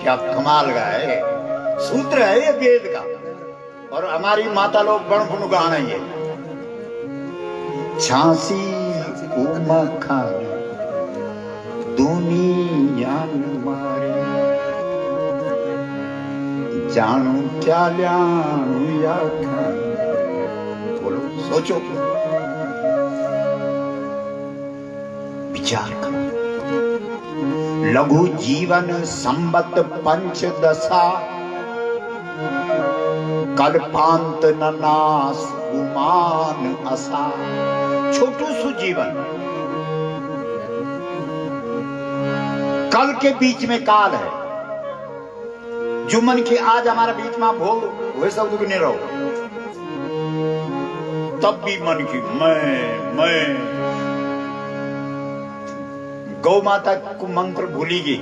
क्या कमाल का है, सूत्र है ये वेद का। और हमारी माता लोग बड़ फुन गाना ये झांसी को मखान दुनिया मारे जानू क्या ल्याणू या खान। बोलो, सोचो, विचार करो। लघु जीवन संबत पंचदशा कल्पांत ननास गुमान असा। छोटू सु जीवन, कल के बीच में काल है। जो मन की आज हमारा बीच में भोग वही सब नहीं रहो, तब भी मन की मैं गौ माता को मंत्र भूली गई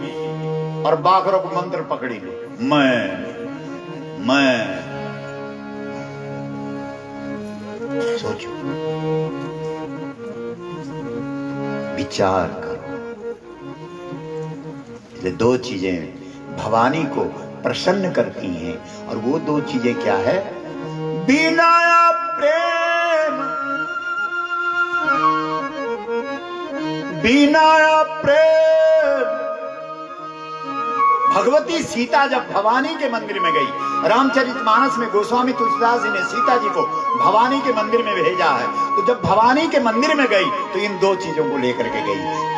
और बाकरों को मंत्र पकड़ी ली। मैं सोचो, विचार करो। ये दो चीजें भवानी को प्रसन्न करती हैं, और वो दो चीजें क्या है? बिना प्रेम, बिना प्रेम। भगवती सीता जब भवानी के मंदिर में गई, रामचरितमानस में गोस्वामी तुलसीदास जी ने सीता जी को भवानी के मंदिर में भेजा है। तो जब भवानी के मंदिर में गई तो इन दो चीजों को लेकर के गई।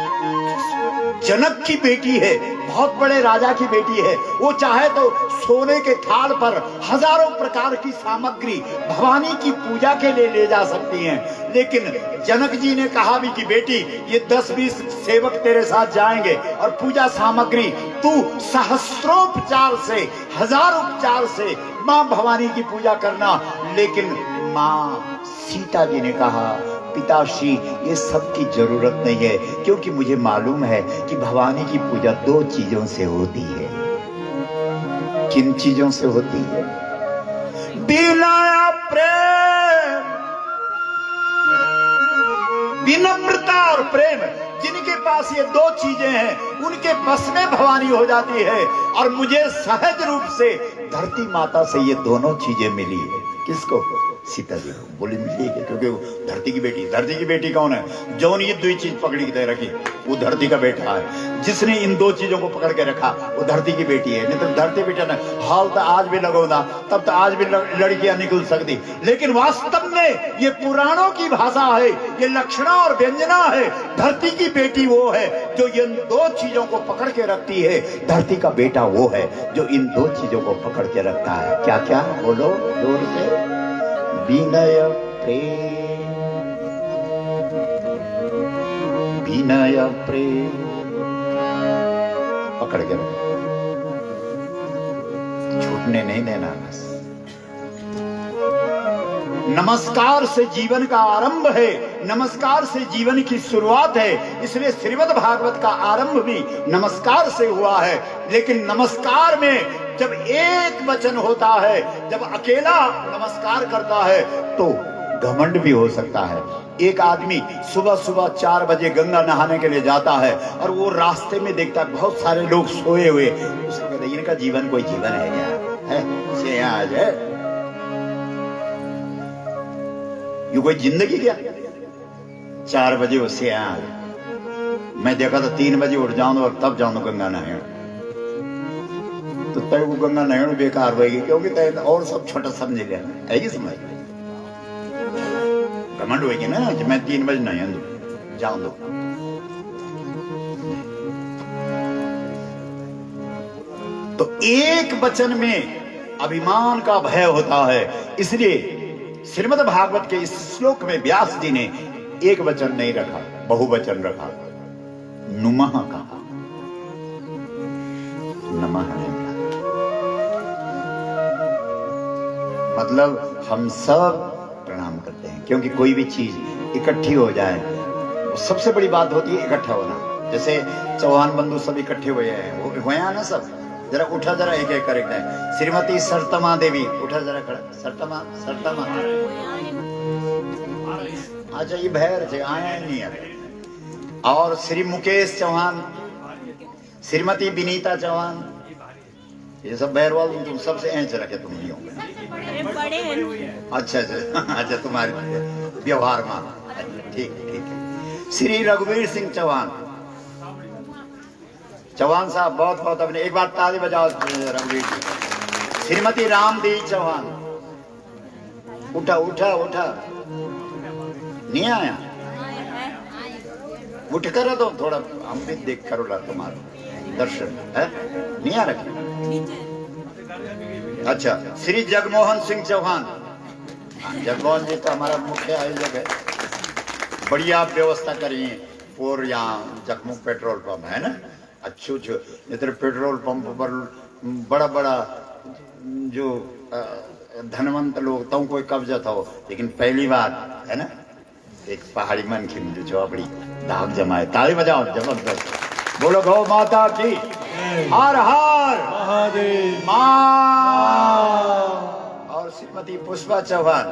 जनक की बेटी है, बहुत बड़े राजा की बेटी है, वो चाहे तो सोने के थाल पर हजारों प्रकार की सामग्री भवानी की पूजा के लिए ले जा सकती हैं। लेकिन जनक जी ने कहा भी कि बेटी, ये 10-20 सेवक तेरे साथ जाएंगे और पूजा सामग्री तू सहस्त्रोपचार से, हजार उपचार से मां भवानी की पूजा करना। लेकिन मां सीता जी ने कहा, पिताश्री ये सब की जरूरत नहीं है, क्योंकि मुझे मालूम है कि भवानी की पूजा दो चीजों से होती है। किन चीजों से होती है? बिना प्रेम, विनम्रता और प्रेम। जिनके पास ये दो चीजें हैं उनके बस में भवानी हो जाती है। और मुझे सहज रूप से धरती माता से ये दोनों चीजें मिली है। किसको? सीता जी को। बोली मिली है क्योंकि वो धरती की बेटी। धरती की बेटी कौन है? जो ये दो चीज पकड़ी के रखी वो धरती का बेटा है। जिसने इन दो चीजों को पकड़ के रखा वो धरती की बेटी है। नहीं तो धरती बेटा ना हाल तो आज भी लगो ना, तब तो आज भी लड़कियां निकल सकती। लेकिन वास्तव में ये पुराणों की भाषा है, ये लक्षणा और व्यंजना है। धरती की बेटी वो है जो इन दो चीजों को पकड़ के रखती है। धरती का बेटा वो है जो इन दो चीजों को पकड़ के रखता है। क्या क्या? बोलो जोर से। विनय प्रेम, विनय प्रेम पकड़ के रखो, छूटने नहीं देना। बस नमस्कार से जीवन का आरंभ है, नमस्कार से जीवन की शुरुआत है। इसलिए श्रीमद् भागवत का आरंभ भी नमस्कार से हुआ है। लेकिन नमस्कार में जब एक वचन होता है, जब अकेला नमस्कार करता है तो घमंड भी हो सकता है। एक आदमी सुबह सुबह 4 बजे गंगा नहाने के लिए जाता है और वो रास्ते में देखता है बहुत सारे लोग सोए हुए। उसको कहते हैं इनका जीवन कोई जीवन है क्या? है आज है ये कोई जिंदगी क्या? 4 बजे उससे आ मैं देखा तो 3 बजे उठ जाऊं और तब जाऊं गंगा नहाने। तो तय वो गंगा नहाने बेकार होगी, क्योंकि तय और सब छोटा समझ लिया है कि समझ घमंड होगी ना कि मैं 3 बजे नहा दू जाऊं दो। तो एक वचन में अभिमान का भय होता है। इसलिए श्रीमद् भागवत के इस श्लोक में व्यास जी ने एक वचन नहीं रखा, बहुवचन रखा। नुमः कहा, नमः नहीं कहा। मतलब हम सब प्रणाम करते हैं, क्योंकि कोई भी चीज इकट्ठी हो जाए वो सबसे बड़ी बात होती है इकट्ठा होना। जैसे चौहान बंधु सब इकट्ठे हुए हैं, वो हुए ना सब। जरा उठा, जरा एक एक करके। श्रीमती सरतमा देवी उठा, जरा खड़ा। सरतमा सरतमा अच्छा ये भैर थे आया ही नहीं अरे। और श्री मुकेश चौहान, श्रीमती विनीता चौहान, ये सब बहरवाल तुम सबसे ऐंच रखे तुम नहीं होंगे। बड़े हैं। अच्छा अच्छा अच्छा, तुम्हारे व्यवहार में ठीक है ठीक है। श्री रघुवीर सिंह चौहान, चौहान साहब बहुत बहुत अपने एक बार ताली बजाओ रघुवीर जी। श्रीमती रामदेवी चौहान, उठा उठा उठा, नहीं आया, उठ कर दो थोड़ा, हम भी देख करो ला तुम्हारा दर्शन है, नहीं आ रखी। अच्छा, श्री जगमोहन सिंह चौहान, जगमोहन जी तो हमारा मुख्य आयोजक है, बढ़िया व्यवस्था करिए और यहाँ जखमू पेट्रोल पंप है ना, अच्छो इधर पेट्रोल पंप पर बड़ा बड़ा जो धनवंत लोग तो कोई कब्जा था, लेकिन पहली बार है ना एक पहाड़ी मन की जो चौपड़ी धाक जमाए, ताली बजाओ जबरदस्त, बोलो गौ माता की हर हर महादेव। माँ। और श्रीमती पुष्पा चौहान,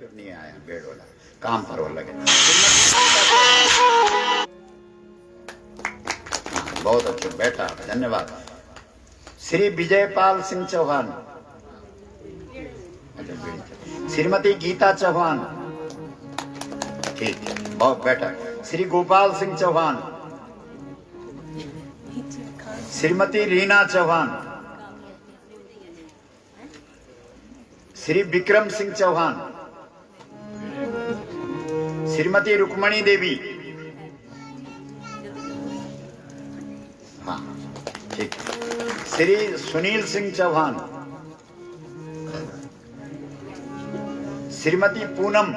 नहीं आया बेड वाला काम पर वो लगे। बहुत अच्छे, बैठा, धन्यवाद। श्री विजयपाल सिंह चौहान, श्रीमती गीता चौहान, ठीक है बहुत बैठा। श्री गोपाल सिंह चौहान, श्रीमती रीना चौहान, श्री विक्रम सिंह चौहान, श्रीमती रुक्मणी देवी, हाँ ठीक, श्री सुनील सिंह चौहान, श्रीमती पूनम,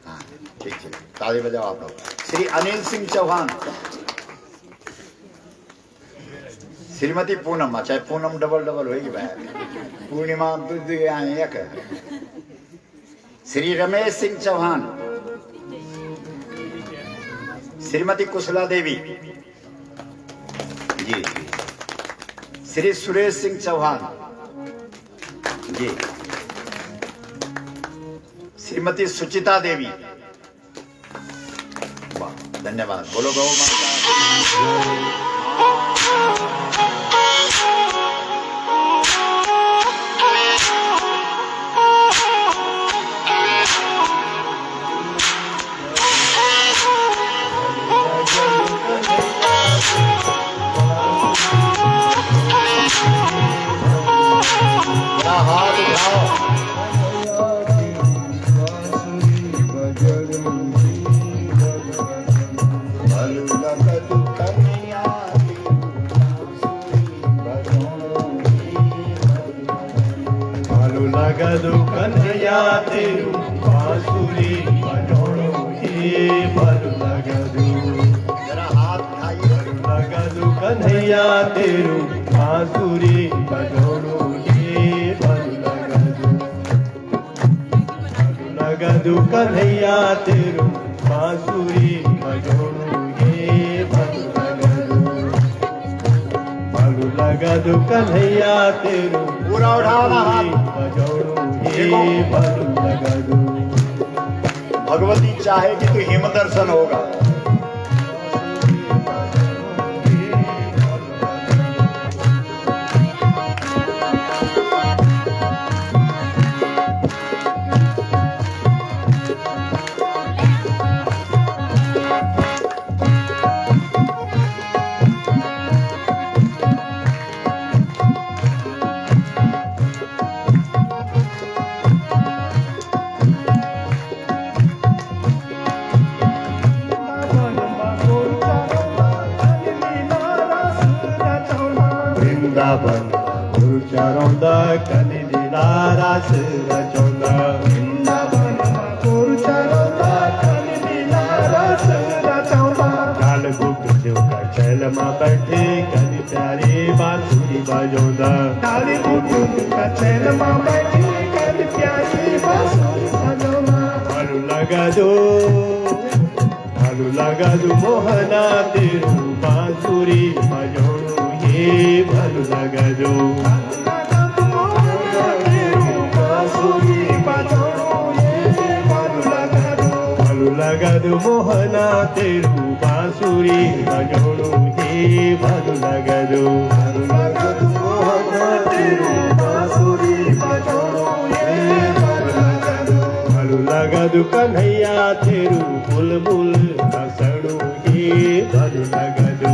हाँ ठीक है ताली बजाओ आप लोग। श्री अनिल सिंह चौहान, श्रीमती पूनम, अच्छा पूनम डबल डबल होगी भाई, पूर्णिमा एक। श्री रमेश सिंह चौहान, श्रीमती कुशला देवी जी, श्री सुरेश सिंह चौहान जी, श्रीमती सुचिता देवी, वाह धन्यवाद, बोलो गौ माता। हाथ उठाओ, लगदु कन्हैया तेरू बांसुरी बजाओ हे भलु लगदु, जरा हाथ उठाइए, लगदु कन्हैया तेरू बांसुरी बजाओ हे भलु लगदु, लगदु कन्हैया तेरू बांसुरी बजाओ हे भलु लगदु, भलु लगदु कन्हैया तेरू पूरा उठाओ हाथ। भगवती चाहेगी तो हिम दर्शन होगा। वृंदावन गुरु चरौंदा कनि लीला रस रचौंदा, वृंदावन गुरु चरौंदा कनि लीला रस रचौंदा, काल गुप्त शिव का चैल मां बैठे कनि प्यारी बांसुरी बजौंदा, काल गुप्त का चैल मां बैठे कनि प्यारी लगदो मोहना तेरू बांसुरी बजाणु हे भलु लगदो भलु लगदो मोहना तेरू बांसुरी बजाणु हे भलु लगदो भलु लगदो कन्हैया तेरू बुलबुल हसणु हे भलु लगदो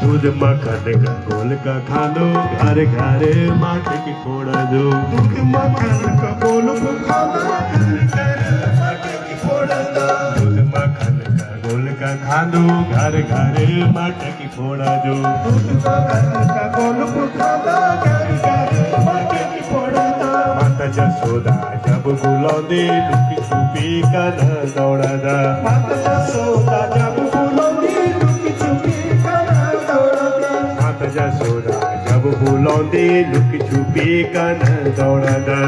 दूध मक्खन का गोल का खानो घर घर माथे की फोड़ा दो दूध मक्खन का गोल को खानो घर घर माथे की फोड़ा दो दूध मक्खन का गोल का खानो घर घर माथे की फोड़ा दो दूध मक्खन का गोल को खानो घर घर माथे की फोड़ा दो माता जसोदा जब बुलौदे लुकी छुपी कर दौड़ा दा माता जसोदा जब बुलौदे लुकी छुपी जसोदा जब बुलौदे लुक छुपी कन दौड़ा दा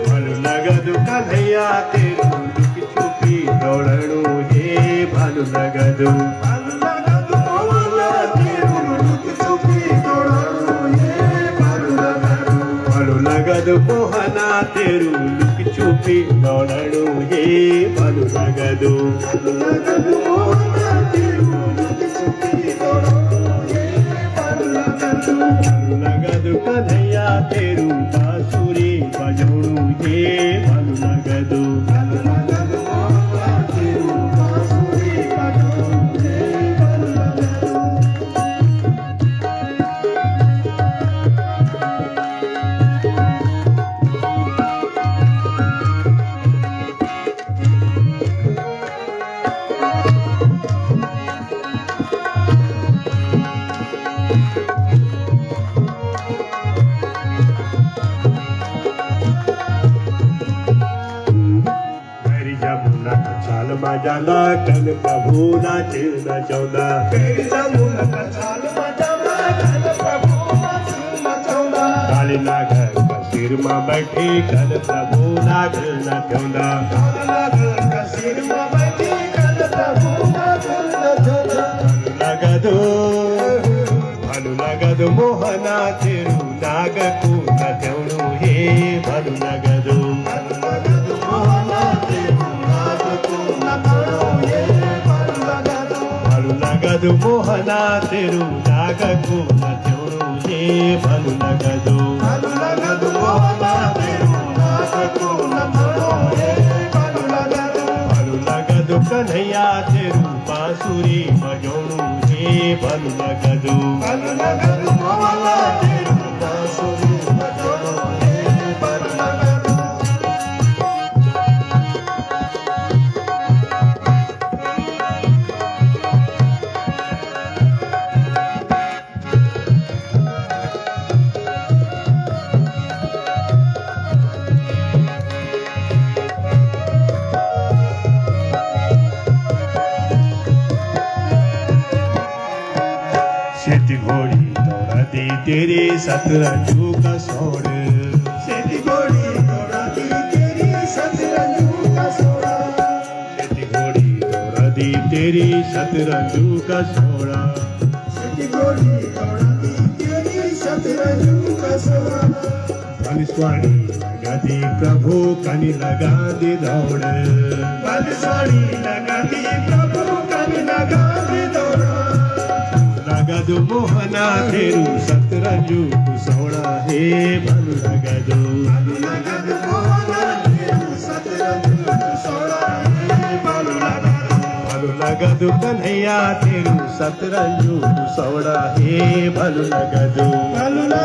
भलु लगदो कन्हैया तेरू लुक छुपी दौड़णु हे भलु लगदो भलु लगदो मोहना तेरू लुक छुपी दौड़णु हे भलु लगदो भलु लगदो कन्हैया तेरू बांसुरी बजाणु हे भलु लगदो जाला कन प्रभु नाच न चाहुंदा काली नागर का सिर मां बैठी कन प्रभु नाच न चाहुंदा भलु लगदो मोहना तेरू नाग को न चाहुणु हे भलु लगदो लगदो मोहना तेरू नाग को न चाहुणु हे भलु लगदो भलु लगदो कन्हैया तेरू बांसुरी बजाणु हे भलु लगदो सेती घोड़ी दौड़ा दी तेरे सतरंजू का सोड़ सेती घोड़ी दौड़ा दी तेरी सतरंजू का सोड़ा सेती घोड़ी दौड़ा दी तेरी सतरंजू का सोड़ा सेती घोड़ी दौड़ा दी तेरी सतरंजू का सोड़ा बंसवाड़ी लगा दी प्रभु कनी लगा दी दौड़ बंसवाड़ी लगा दी प्रभु कनी लगा दी दौड़ लगदो मोहना तेरू सतरंजू सोड़ा हे भलु लगदो भलु लगदु कन्हैया तेरू सतरंजू सवड़ा हे भलु लगदु मोहना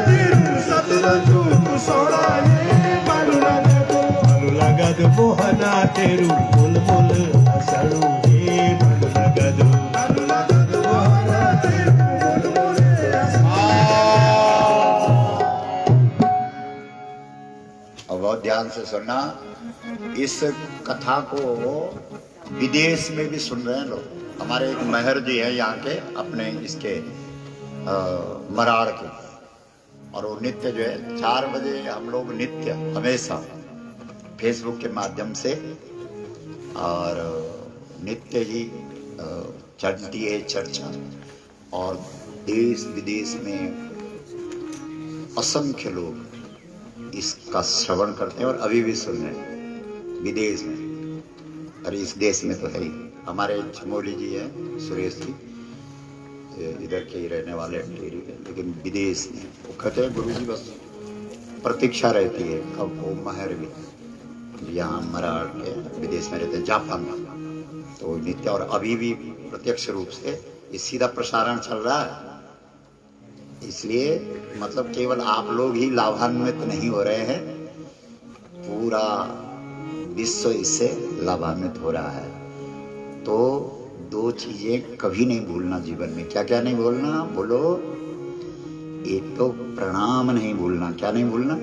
तेरू सतरंजू सवड़ा हे भलु लगदु मोहना तेरू मुल मुल हसड़ू हे भलु लगदु मोहना तेरू मुल मुल और बहुत ध्यान से सुनना, इस कथा को विदेश में भी सुन रहे हैं लोग। हमारे एक महर जी है यहाँ के, अपने इसके मराड़ के, और वो नित्य जो है 4 बजे हम लोग नित्य हमेशा फेसबुक के माध्यम से और नित्य ही चलती है चर्चा, और देश विदेश में असंख्य लोग इसका श्रवण करते हैं और अभी भी सुन रहे हैं विदेश में, और इस देश में तो है ही। हमारे चमोली जी हैं सुरेश जी, इधर के ही रहने वाले टेरी के, लेकिन विदेश में वो कहते हैं गुरु जी बस प्रतीक्षा रहती है कब वो महर भी यहाँ मराठ के विदेश में रहते हैं, जापान में, तो नित्य और अभी भी प्रत्यक्ष रूप से ये सीधा प्रसारण चल रहा है। इसलिए मतलब केवल आप लोग ही लाभान्वित नहीं हो रहे हैं, पूरा विश्व इससे लाभान्वित हो रहा है। तो 2 चीजें कभी नहीं भूलना जीवन में। क्या क्या नहीं भूलना बोलो? एक तो प्रणाम नहीं भूलना। क्या नहीं भूलना?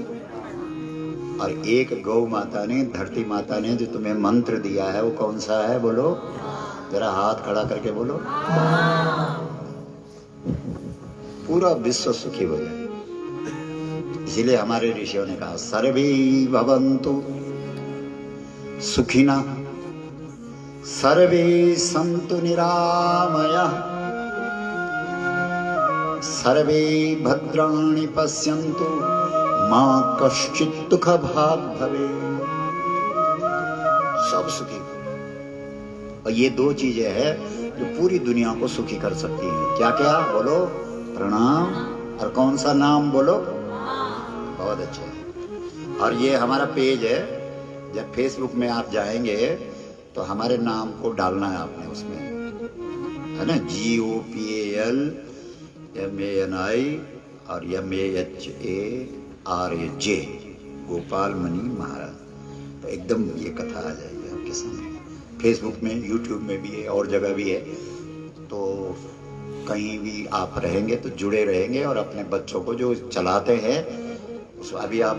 और एक गौ माता ने, धरती माता ने जो तुम्हें मंत्र दिया है वो कौन सा है बोलो? जरा हाथ खड़ा करके बोलो। पूरा विश्व सुखी हो जाए। इसीलिए हमारे ऋषियों ने कहा सर्वे भवन्तु सुखिना सर्वे सन्तु निरामयाः सर्वे भद्राणि पश्यन्तु मा कश्चित् दुःखभाग् भवेत्। सब सुखी। और ये 2 चीजें हैं जो पूरी दुनिया को सुखी कर सकती हैं। क्या क्या बोलो? प्रणाम और कौन सा नाम बोलो? बहुत अच्छा है। और ये हमारा पेज है, जब फेसबुक में आप जाएंगे तो हमारे नाम को डालना है आपने उसमें, है ना? GOPALMANI और MAHARAJ, गोपाल मणि महाराज। तो एकदम ये कथा आ जाएगी आपके सामने। फेसबुक में, यूट्यूब में भी है और जगह भी है, तो कहीं भी आप रहेंगे तो जुड़े रहेंगे। और अपने बच्चों को जो चलाते हैं, अभी आप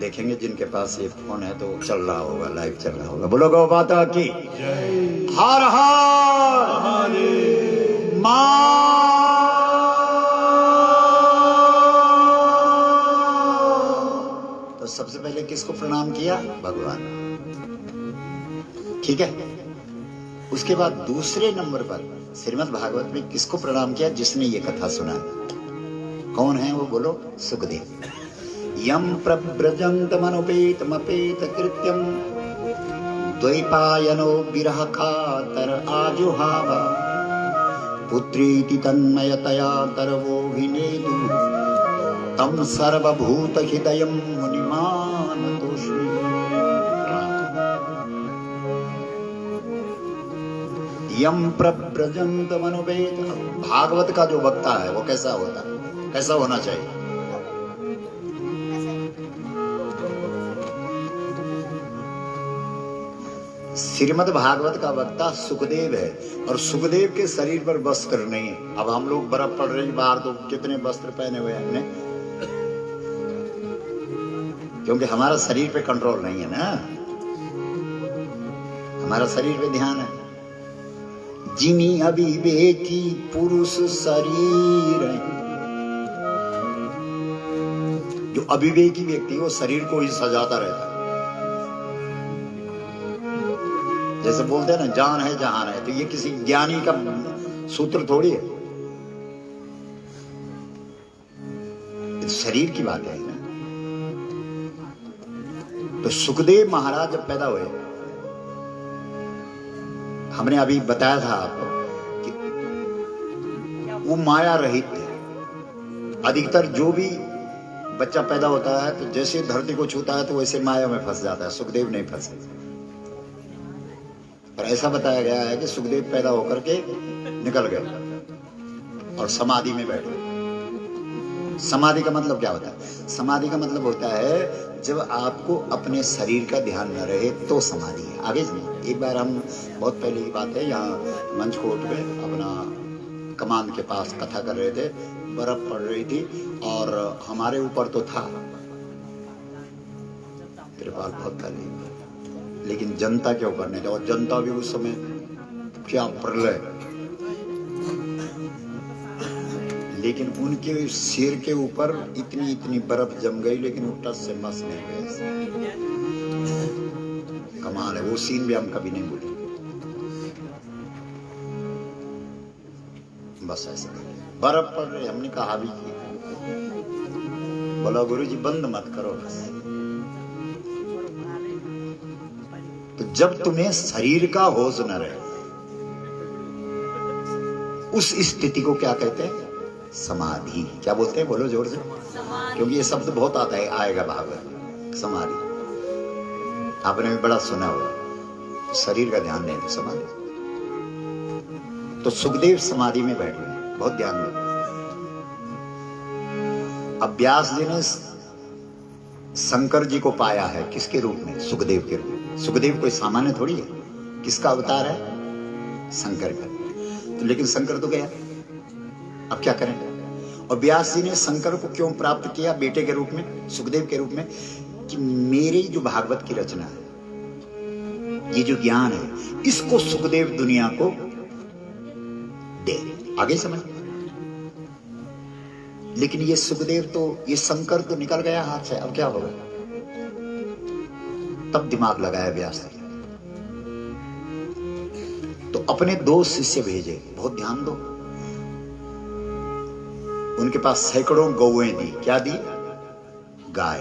देखेंगे जिनके पास ये फोन है तो चल रहा होगा, लाइव चल रहा होगा। बोलो गौ माता की हर हर तो सबसे पहले किसको प्रणाम किया? भगवान। ठीक है। उसके बाद दूसरे नंबर पर श्रीमद् भागवत में किसको प्रणाम किया? जिसने ये कथा सुना। कौन है वो बोलो? सुखदेव। यम प्रव्रजन्तमनुपेतमपेत कृत्यम द्वैपायनो विरह कातर आजुहाव पुत्रीति तन्मयतया तरवोभिनेदु तम सर्वभूत हृदयं मुनिमानतोऽस्मि। यम प्रव्रजन्तमनुपेत। भागवत का जो वक्ता है वो कैसा होता है? कैसा होना चाहिए? श्रीमद् भागवत का वक्ता सुखदेव है, और सुखदेव के शरीर पर वस्त्र नहीं है। अब हम लोग बर्फ पड़ रही बाहर, तो कितने वस्त्र पहने हुए हमने, क्योंकि हमारा शरीर पे कंट्रोल नहीं है ना, हमारा शरीर पे ध्यान है। जिनी अविवेकी पुरुष शरीर, जो अविवेकी व्यक्ति वो शरीर को ही सजाता रहता है। जैसे बोलते हैं ना, जान है जहान है, तो ये किसी ज्ञानी का सूत्र थोड़ी है, शरीर की बात है ना। तो सुखदेव महाराज जब पैदा हुए, हमने अभी बताया था आपको कि वो माया रहित थे। अधिकतर जो भी बच्चा पैदा होता है तो जैसे धरती को छूता है तो वैसे माया में फंस जाता है। सुखदेव नहीं फंसे। पर ऐसा बताया गया है कि सुखदेव पैदा होकर के निकल गए और समाधि में बैठ गए। समाधि का मतलब क्या होता है? समाधि का मतलब होता है जब आपको अपने शरीर का ध्यान न रहे तो समाधि है। आगे सुनिए, एक बार हम बहुत पहले की बात है, यहाँ मंचकोट पे अपना कमान के पास कथा कर रहे थे, बर्फ पड़ रही थी और हमारे ऊपर तो था त्रिपाल बहुत था, लेकिन जनता के ऊपर नहीं था। और जनता भी उस समय क्या प्रलय, लेकिन उनके सिर के ऊपर इतनी इतनी बर्फ जम गई, लेकिन वो टस से मस नहीं गए। कमाल है, वो सीन भी हम कभी नहीं भूले। बस ऐसे बर्फ पड़ रही, हमने कहा भी की, बोला गुरुजी बंद मत करो बस। तो जब तुम्हें शरीर का होश न रहे, उस स्थिति को क्या कहते हैं? समाधि। क्या बोलते हैं? बोलो जोर से, क्योंकि ये शब्द बहुत आता है, आएगा भागवत। समाधि आपने भी बड़ा सुना होगा, शरीर का ध्यान नहीं तो समाधि। तो सुखदेव समाधि में बैठ गए, बहुत ध्यान दो। अब व्यास जी ने शंकर जी को पाया है, किसके रूप में? सुखदेव के रूप में। सुखदेव कोई सामान्य थोड़ी है, किसका अवतार है? शंकर का। तो लेकिन शंकर तो गया, अब क्या करें? और व्यास जी ने शंकर को क्यों प्राप्त किया बेटे के रूप में, सुखदेव के रूप में? कि मेरी जो भागवत की रचना है, ये जो ज्ञान है, इसको सुखदेव दुनिया को दे। आगे समझ। लेकिन ये सुखदेव तो, ये शंकर तो निकल गया हाथ से, अब क्या होगा? तब दिमाग लगाया व्यास जी, तो अपने 2 शिष्य भेजे। बहुत ध्यान दो, उनके पास सैकड़ों गौएं दी। क्या दी? गाय।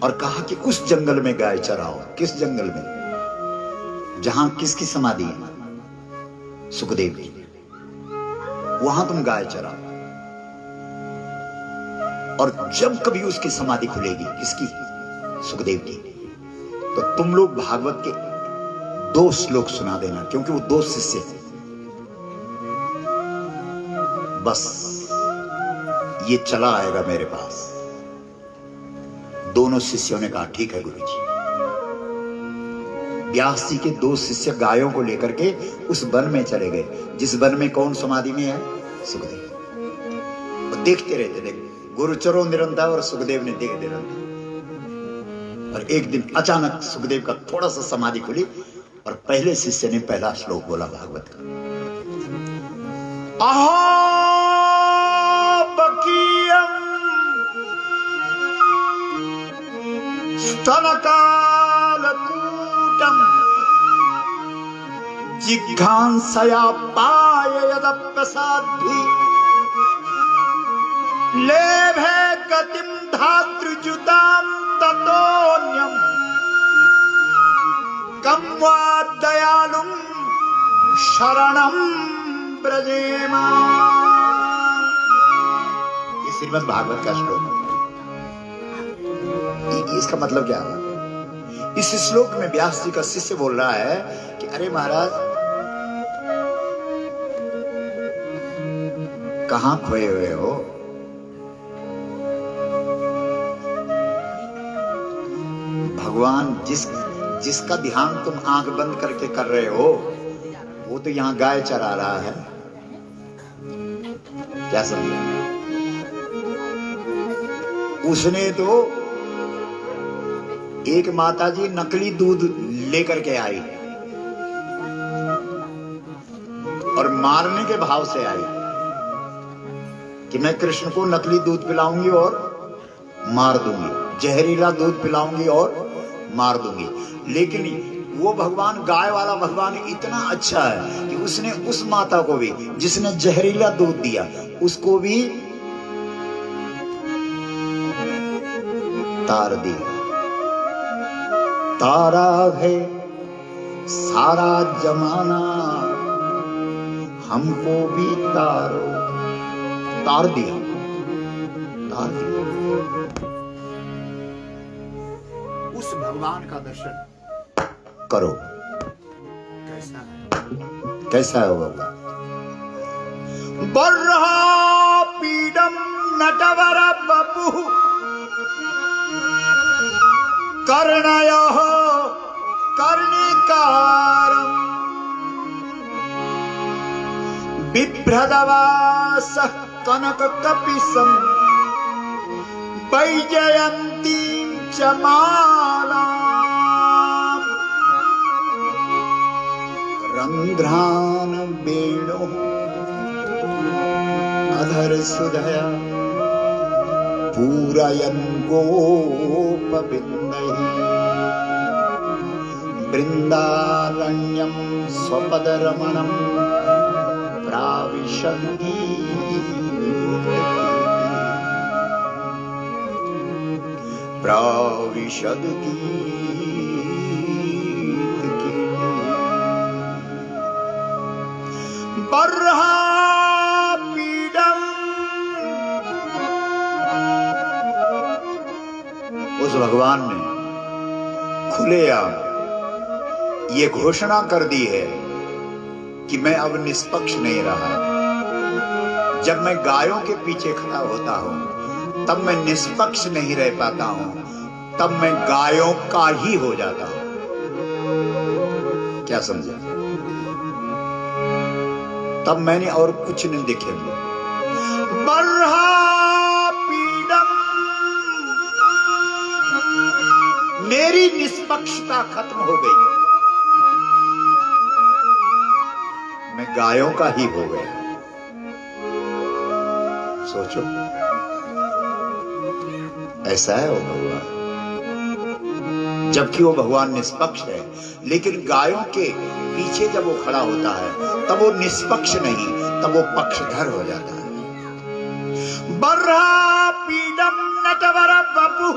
और कहा कि उस जंगल में गाय चराओ। किस जंगल में? जहां किसकी समाधि है? सुखदेव की। वहां तुम गाय चराओ, और जब कभी उसकी समाधि खुलेगी, किसकी? सुखदेव की, तो तुम लोग भागवत के 2 श्लोक सुना देना, क्योंकि वो 2 शिष्य थे। बस ये चला आएगा मेरे पास। दोनों शिष्यों ने कहा ठीक है गुरुजी। व्यास जी के 2 शिष्य गायों को लेकर के उस वन में चले गए, जिस वन में कौन समाधि में है? सुखदेव। और देखते रहते थे, गुरुचरों निरंतर और सुखदेव ने देख निरंतर। और एक दिन अचानक सुखदेव का थोड़ा सा समाधि खुली और पहले शिष्य ने पहला श्लोक बोला भागवत का। स्तनकालकूटम् जिघांसया पाय यदप्यसाध्वी लेभे गतिं धातृजुतां ततोऽन्यं कं वा दयालुं शरणं ब्रजेमा। ये श्रीमद् भागवत का श्लोक है। इसका मतलब क्या है? इस श्लोक में व्यास जी का शिष्य बोल रहा है कि अरे महाराज, कहां खोए हुए हो? भगवान जिसका ध्यान तुम आंख बंद करके कर रहे हो, वो तो यहां गाय चरा रहा है। क्या समझे? उसने तो एक माताजी नकली दूध लेकर के आई और मारने के भाव से आई कि मैं कृष्ण को नकली दूध पिलाऊंगी और मार दूंगी, जहरीला दूध पिलाऊंगी और मार दूंगी। लेकिन वो भगवान, गाय वाला भगवान इतना अच्छा है कि उसने उस माता को भी, जिसने जहरीला दूध दिया, उसको भी तार दी। तारा है सारा जमाना, हमको भी तारो। तार दिया, तार दिया। उस भगवान का दर्शन करो। कैसा है वो बबुआ? बर्हा पीडम नटवर बपु कर्णयोः कर्णिकारम् बिभ्रदवासः कनककपिशं वैजयन्तीं च मालाम् रन्ध्रान् वेणोः अधर सुधया पूरयन् गोपविन्दैः वृन्दारण्यं स्वपदरमणं प्राविशन्ति बर्हा पीडम। उस भगवान ने खुलेआम ये घोषणा कर दी है कि मैं अब निष्पक्ष नहीं रहा। जब मैं गायों के पीछे खड़ा होता हूं तब मैं निष्पक्ष नहीं रह पाता हूं, तब मैं गायों का ही हो जाता हूं। क्या समझा? तब मैंने और कुछ नहीं दिखेंगे। बर्हा पीडम, मेरी निष्पक्षता खत्म हो गई, मैं गायों का ही हो गया। सोचो, ऐसा है वो भगवान। जबकि वो भगवान निष्पक्ष है, लेकिन गायों के पीछे जब वो खड़ा होता है तब वो निष्पक्ष नहीं, तब वो पक्षधर हो जाता है। बर्हा पीडम नटवर बपु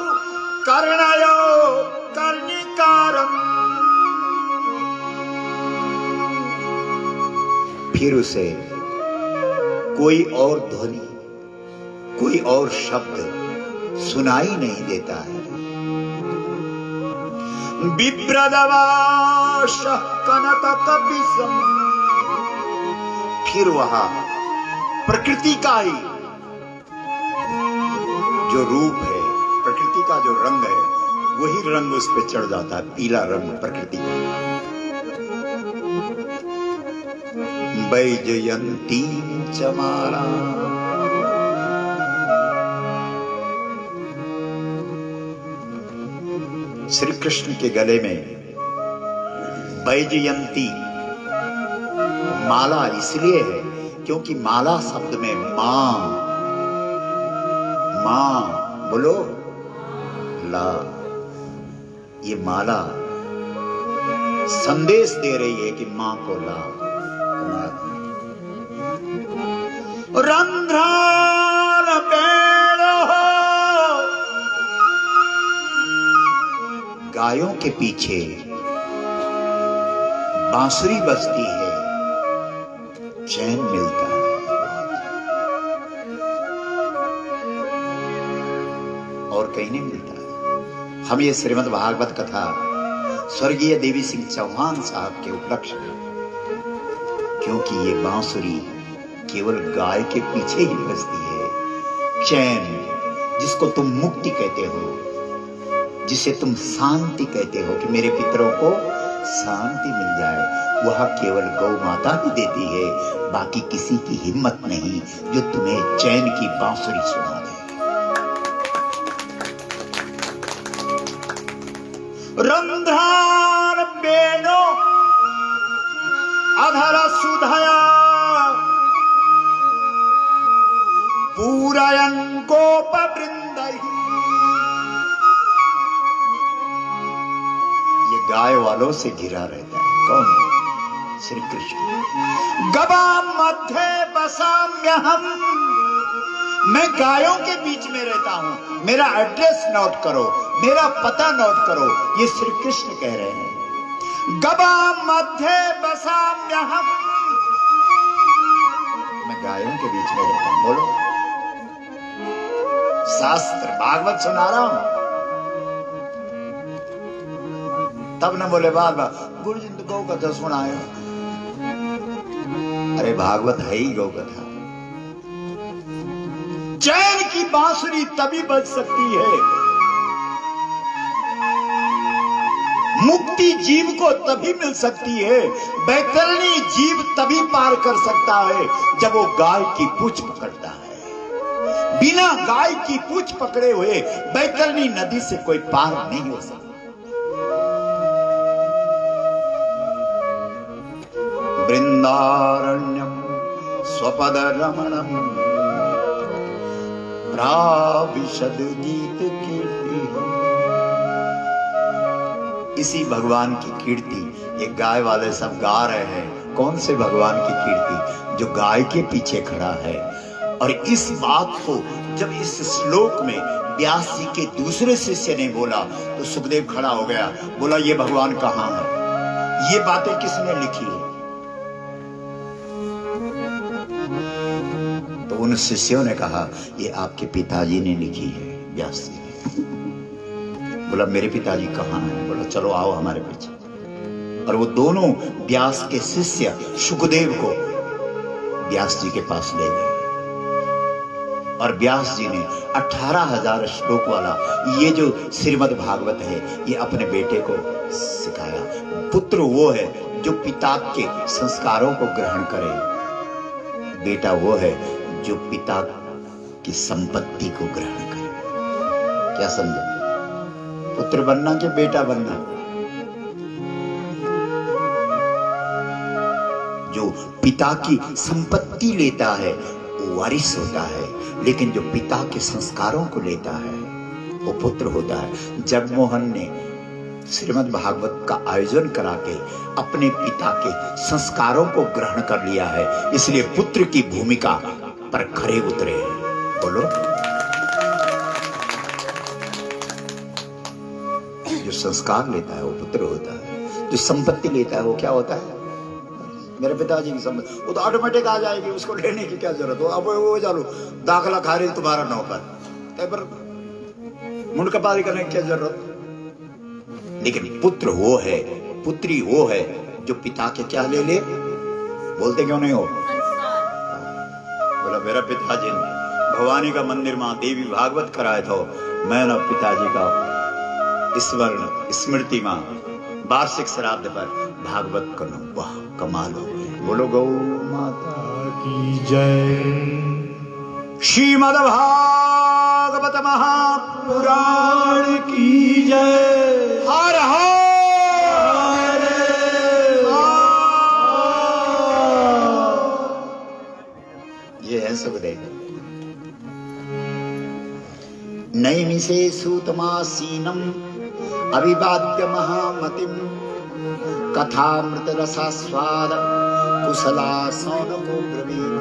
कर्णयो कर्णिकारम। फिर उसे कोई और ध्वनि, कोई और शब्द सुनाई नहीं देता है। बिभ्रदवासः कनककपिशं, फिर वहां प्रकृति का ही जो रूप है, प्रकृति का जो रंग है, वही रंग उस पे चढ़ जाता है, पीला रंग प्रकृति का। वैजयन्तीं च मालाम्, श्री कृष्ण के गले में वैजयंती माला इसलिए है क्योंकि माला शब्द में मां, मां बोलो ला, ये माला संदेश दे रही है कि मां को ला। रंध्रान पेड़ो, गायों के पीछे बांसुरी बजती है, चैन मिलता है। और कहीं नहीं मिलता है। हम ये श्रीमद् भागवत कथा स्वर्गीय देवी सिंह चौहान साहब के उपलक्ष्य में, क्योंकि ये बांसुरी केवल गाय के पीछे ही बजती है। चैन, जिसको तुम मुक्ति कहते हो, जिसे तुम शांति कहते हो कि मेरे पितरों को शांति मिल जाए, वह केवल गौ माता ही देती है। बाकी किसी की हिम्मत नहीं जो तुम्हें चैन की बांसुरी सुना दे। रंध्रान बेनो अधर सुधया पूरयन् गोपवृन्दैः। ये गाय वालों से घिरा रहता है। कौन? श्री कृष्ण। गवा मध्य बसाम्यहम्, मैं गायों के बीच में रहता हूं। मेरा एड्रेस नोट करो, मेरा पता नोट करो, ये श्री कृष्ण कह रहे हैं। गवा मध्य बसाम्यहम्, मैं गायों के बीच में रहता हूं। बोलो, शास्त्र भागवत सुना रहा हूं। तब न बोले बाबा गुरुजी ने तो गौ कथा सुनाया। अरे भागवत है ही गौ कथा। चैन की बांसुरी तभी बज सकती है, मुक्ति जीव को तभी मिल सकती है, बैतरणी जीव तभी पार कर सकता है जब वो गाय की पूंछ पकड़ता है। बिना गाय की पूंछ पकड़े हुए बैतरणी नदी से कोई पार नहीं हो सकता। वृंदारण्यम स्वपद रमणम प्राविशद गीत कीर्ति। इसी भगवान की कीर्ति ये गाय वाले सब गा रहे हैं। कौन से भगवान की कीर्ति? जो गाय के पीछे खड़ा है। और इस बात को जब इस श्लोक में व्यास जी के दूसरे शिष्य ने बोला तो सुखदेव खड़ा हो गया, बोला ये भगवान कहाँ है, ये बातें किसने लिखी है? तो उन शिष्यों ने कहा ये आपके पिताजी ने लिखी है, व्यास जी ने। बोला मेरे पिताजी कहाँ हैं? बोला चलो आओ हमारे पीछे। और वो दोनों व्यास के शिष्य सुखदेव को व्यास जी के पास ले गए और व्यास जी ने 18,000 श्लोक वाला ये जो श्रीमद् भागवत है ये अपने बेटे को सिखाया। पुत्र वो है जो पिता के संस्कारों को ग्रहण करे, बेटा वो है जो पिता की संपत्ति को ग्रहण करे। क्या समझे? पुत्र बनना कि बेटा बनना? जो पिता की संपत्ति लेता है वो वारिस होता है, लेकिन जो पिता के संस्कारों को लेता है वो पुत्र होता है। जगमोहन ने श्रीमद् भागवत का आयोजन करा के अपने पिता के संस्कारों को ग्रहण कर लिया है, इसलिए पुत्र की भूमिका पर खरे उतरे हैं। बोलो। जो संस्कार लेता है वो पुत्र होता है, जो संपत्ति लेता है वो क्या होता है? मेरे पिताजी की संपत्ति वो तो ऑटोमेटिक आ जाएगी, उसको लेने की क्या जरूरत हो। अब वो चलो दाखला खारिज तुम्हारा नौकर, पर मुंडकपारी करने की क्या जरूरत? लेकिन पुत्र वो है, पुत्री वो है जो पिता के क्या ले ले। बोलते क्यों नहीं हो? बोला मेरा पिताजी ने भवानी का मंदिर मां देवी भागवत कराए तो मैं ना पिताजी का स्वर्ण स्मृति मां वार्षिक श्राद्ध पर भागवत करूं। वाह कमाल हो गया। बोलो गौ माता की जय। श्रीमद् भागवत महापुराण की जय। हर हर ये है सुखदेव। नैमिषे सूतमासीनम अभिवाद्य महामतिम कथामृत रसास्वाद कुशला सौनको ब्रवीण।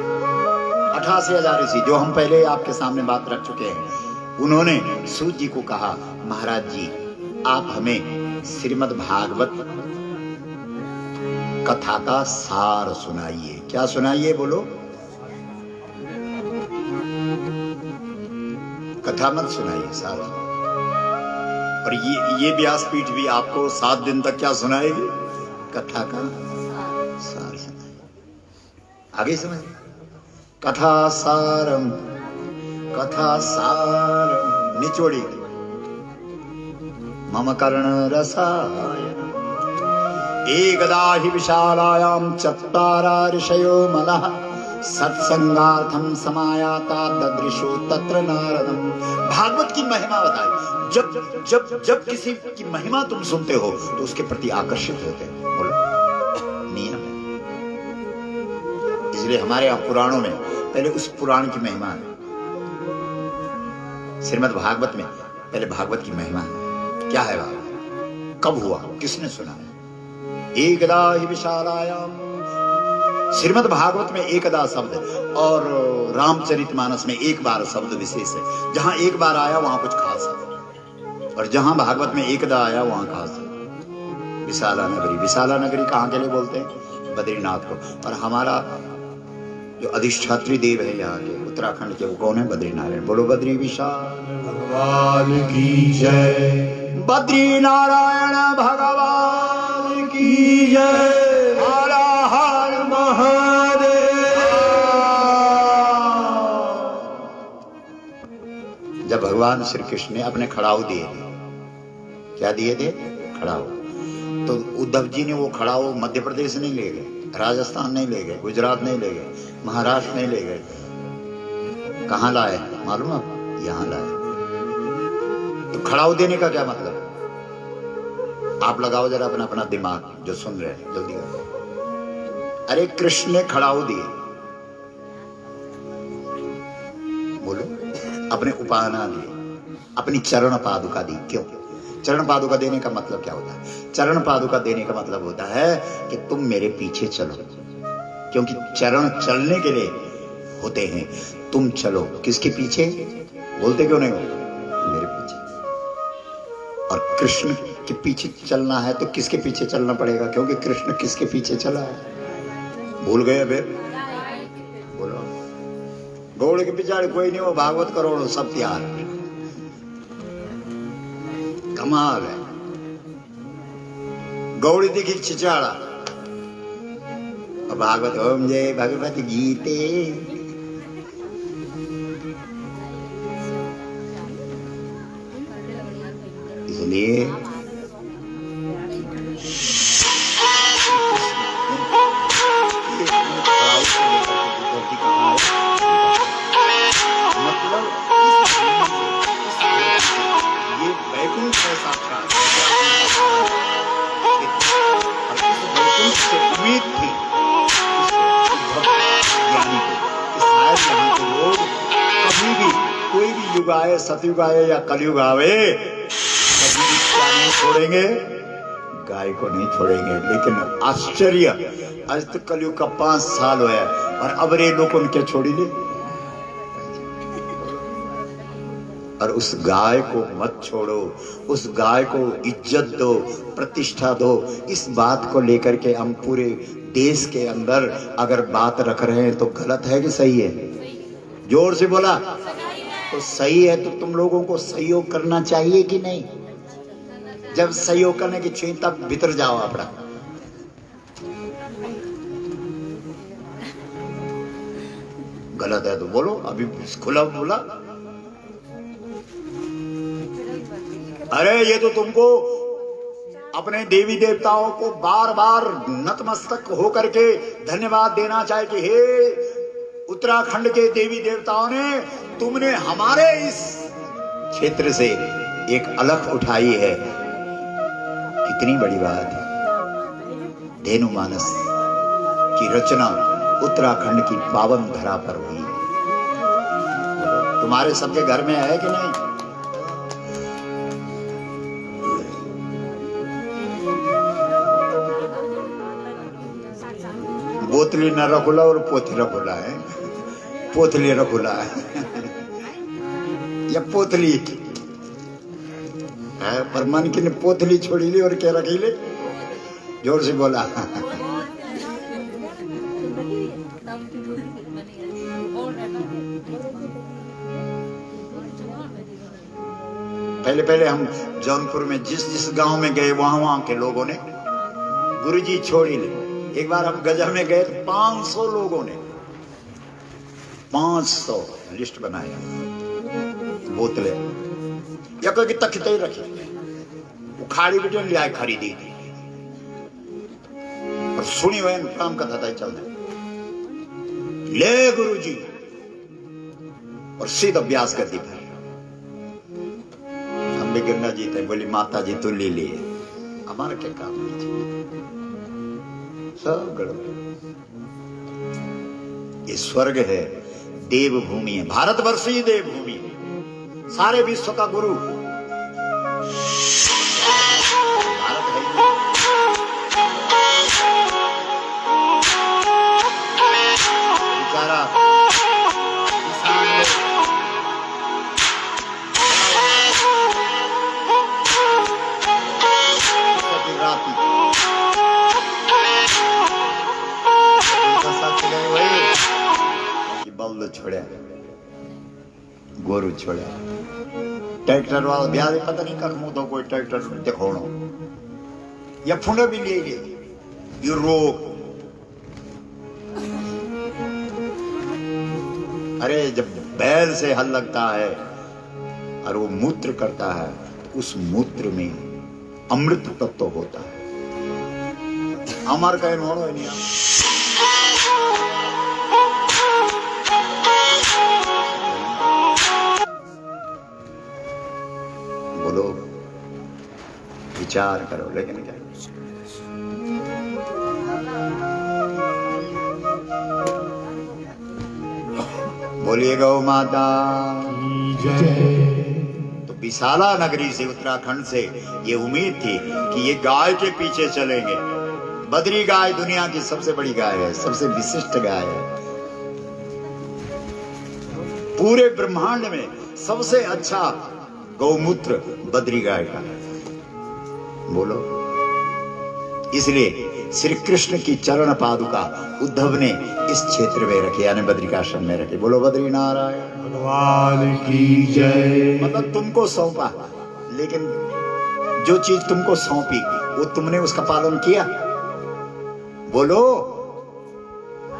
88,000 ऋषि जो हम पहले आपके सामने बात रख चुके हैं, उन्होंने सूत जी को कहा महाराज जी आप हमें श्रीमद् भागवत कथा का सार सुनाइए। क्या सुनाइए? बोलो। कथा मत सुनाइए, सार। और ये व्यासपीठ भी आपको 7 दिन तक क्या सुनाएगी? कथा का सार सुनाएगी। आगे समझ। कथा सारम निचोड़ी मम कर्ण रसाय एकदा हि विशालायां चत्वारा ऋषयो मनः सत्संगार्थम समायाता ददृशो तत्र नारदम। भागवत की महिमा बताई। जब जब जब किसी की महिमा तुम सुनते हो तो उसके प्रति आकर्षित होते हो। बोलो नियम है। इसलिए हमारे यहाँ पुराणों में पहले उस पुराण की महिमा है। श्रीमद् भागवत में पहले भागवत की महिमा है। क्या है भागवत? कब हुआ? किसने सुना? एकदा हि विशालायाम। श्रीमद् भागवत में एकदा शब्द और रामचरितमानस में एक बार शब्द विशेष है। जहां एक बार आया वहां कुछ खास है, और जहां भागवत में एकदा आया वहां खास है। विशाला नगरी। विशाला नगरी कहाँ के लिए बोलते हैं? बद्रीनाथ को। और हमारा जो अधिष्ठात्री देव है यहाँ के उत्तराखंड के, वो कौन है? बद्रीनारायण। बोलो बद्री विशाल भगवान की जय। बद्री नारायण भगवान की जय। हर हर महादेव। जब भगवान श्री कृष्ण ने अपने खड़ाऊ दिए, क्या दिए थे? खड़ाऊ। तो उद्धव जी ने वो खड़ाऊ मध्य प्रदेश नहीं ले गए, राजस्थान नहीं ले गए, गुजरात नहीं ले गए, महाराष्ट्र नहीं ले गए, कहां लाए मालूम है? यहां लाए। तो खड़ाऊ देने का क्या मतलब? आप लगाओ जरा अपना अपना दिमाग, जो सुन रहे हैं जल्दी करो। अरे कृष्ण ने खड़ाऊ दिए, बोलो, अपने उपासना दिए, अपनी चरण पादुका दी। क्यों? चरण पादुका देने का मतलब क्या होता है? चरण पादुका देने का मतलब होता है कि तुम मेरे पीछे चलो, क्योंकि चरण चलने के लिए होते हैं। तुम चलो किसके पीछे? बोलते क्यों नहीं हो? मेरे पीछे। और कृष्ण के पीछे चलना है तो किसके पीछे चलना पड़ेगा? क्योंकि कृष्ण किसके पीछे चला है? भूल गए फिर? बोलो। घोड़े के पिछाड़ी कोई नहीं हो, भागवत करोड़ों सब तैयार। कमाल है। गौड़ी दिखी छिचाड़ा, भागवत ओम जय भगवत गीते। इसलिए मतलब ये वैकुंठ है साक्षात। वैकुंठ से उम्मीद थी ज्ञानी को कि शायद यहाँ के लोग कभी भी कोई भी युग आए, सतयुग आए या कलयुग आवे, कभी भी क्या नहीं छोड़ेंगे? गाय को नहीं छोड़ेंगे। लेकिन आश्चर्य, आज तक कलयुग का 5 साल हुआ है और अब रे लोग उनके छोड़ी ले। और उस गाय को मत छोड़ो, उस गाय को इज्जत दो, प्रतिष्ठा दो। इस बात को लेकर के हम पूरे देश के अंदर अगर बात रख रहे हैं तो गलत है कि सही है? जोर से बोला तो सही है। तो तुम लोगों को सहयोग करना चाहिए कि नहीं? जब सहयोग करने की चाहिए तब भीतर जाओ अपना। गलत है तो बोलो, अभी खुला बोला। अरे ये तो तुमको अपने देवी देवताओं को बार बार नतमस्तक होकर के धन्यवाद देना चाहिए कि हे उत्तराखंड के देवी देवताओं ने, तुमने हमारे इस क्षेत्र से एक अलख उठाई है। कितनी बड़ी बात है। धेनु मानस की रचना उत्तराखंड की पावन धरा पर हुई। तुम्हारे सबके घर में है कि नहीं? बोतली न रखुला और पोथी रखुला है, पोतली रखुला है या पोतली है, पर मन की ने पोतली छोड़ी ली और क्या रखी ले? जोर से बोला। पहले पहले हम जौनपुर में जिस गांव में गए वहां के लोगों ने गुरुजी छोड़ी ले। एक बार हम गजा में गए तो 500 लोगों ने 500 लिस्ट बनाया, बोतलें या कोई तख्ते ही रखी, उखाड़ी बिटन लिया खरीदी थी और सुनी हुए काम का था चलने ले गुरुजी और सीधा अभ्यास कर दी। हम भी गिरना जीते, बोली माता जी तो ले लिए, हमारा क्या काम नहीं, सब गड़बड़। ये स्वर्ग है, देवभूमि है, भारतवर्ष ही देवभूमि है, सारे विश्व का गुरु भारत है। बेचारा बल्द छोड़ा, गोरू छोड़ा, ट्रैक्टर वाला ब्याह पता नहीं कख मुंह तो कोई ट्रैक्टर दिखाओ या फुंडे भी ले गए ये रोग। अरे जब बैल से हल लगता है और वो मूत्र करता है, उस मूत्र में अमृत तत्व होता है। हमार कहीं होनो ही नहीं। बोलो, विचार करो, लेकिन क्या बोलिए गौ माता की जय। तो विशाला नगरी से, उत्तराखंड से ये उम्मीद थी कि ये गाय के पीछे चलेंगे। बद्री गाय दुनिया की सबसे बड़ी गाय है, सबसे विशिष्ट गाय है। पूरे ब्रह्मांड में सबसे अच्छा गौमूत्र बद्री गाय का है। बोलो, इसलिए श्री कृष्ण की चरण पादुका उद्धव ने इस क्षेत्र में रखे, यानी बद्रिकाश्रम में रखे। बोलो बद्री नारायण भगवान की जय। मतलब तुमको सौंपा, लेकिन जो चीज तुमको सौंपी वो तुमने उसका पालन किया। बोलो,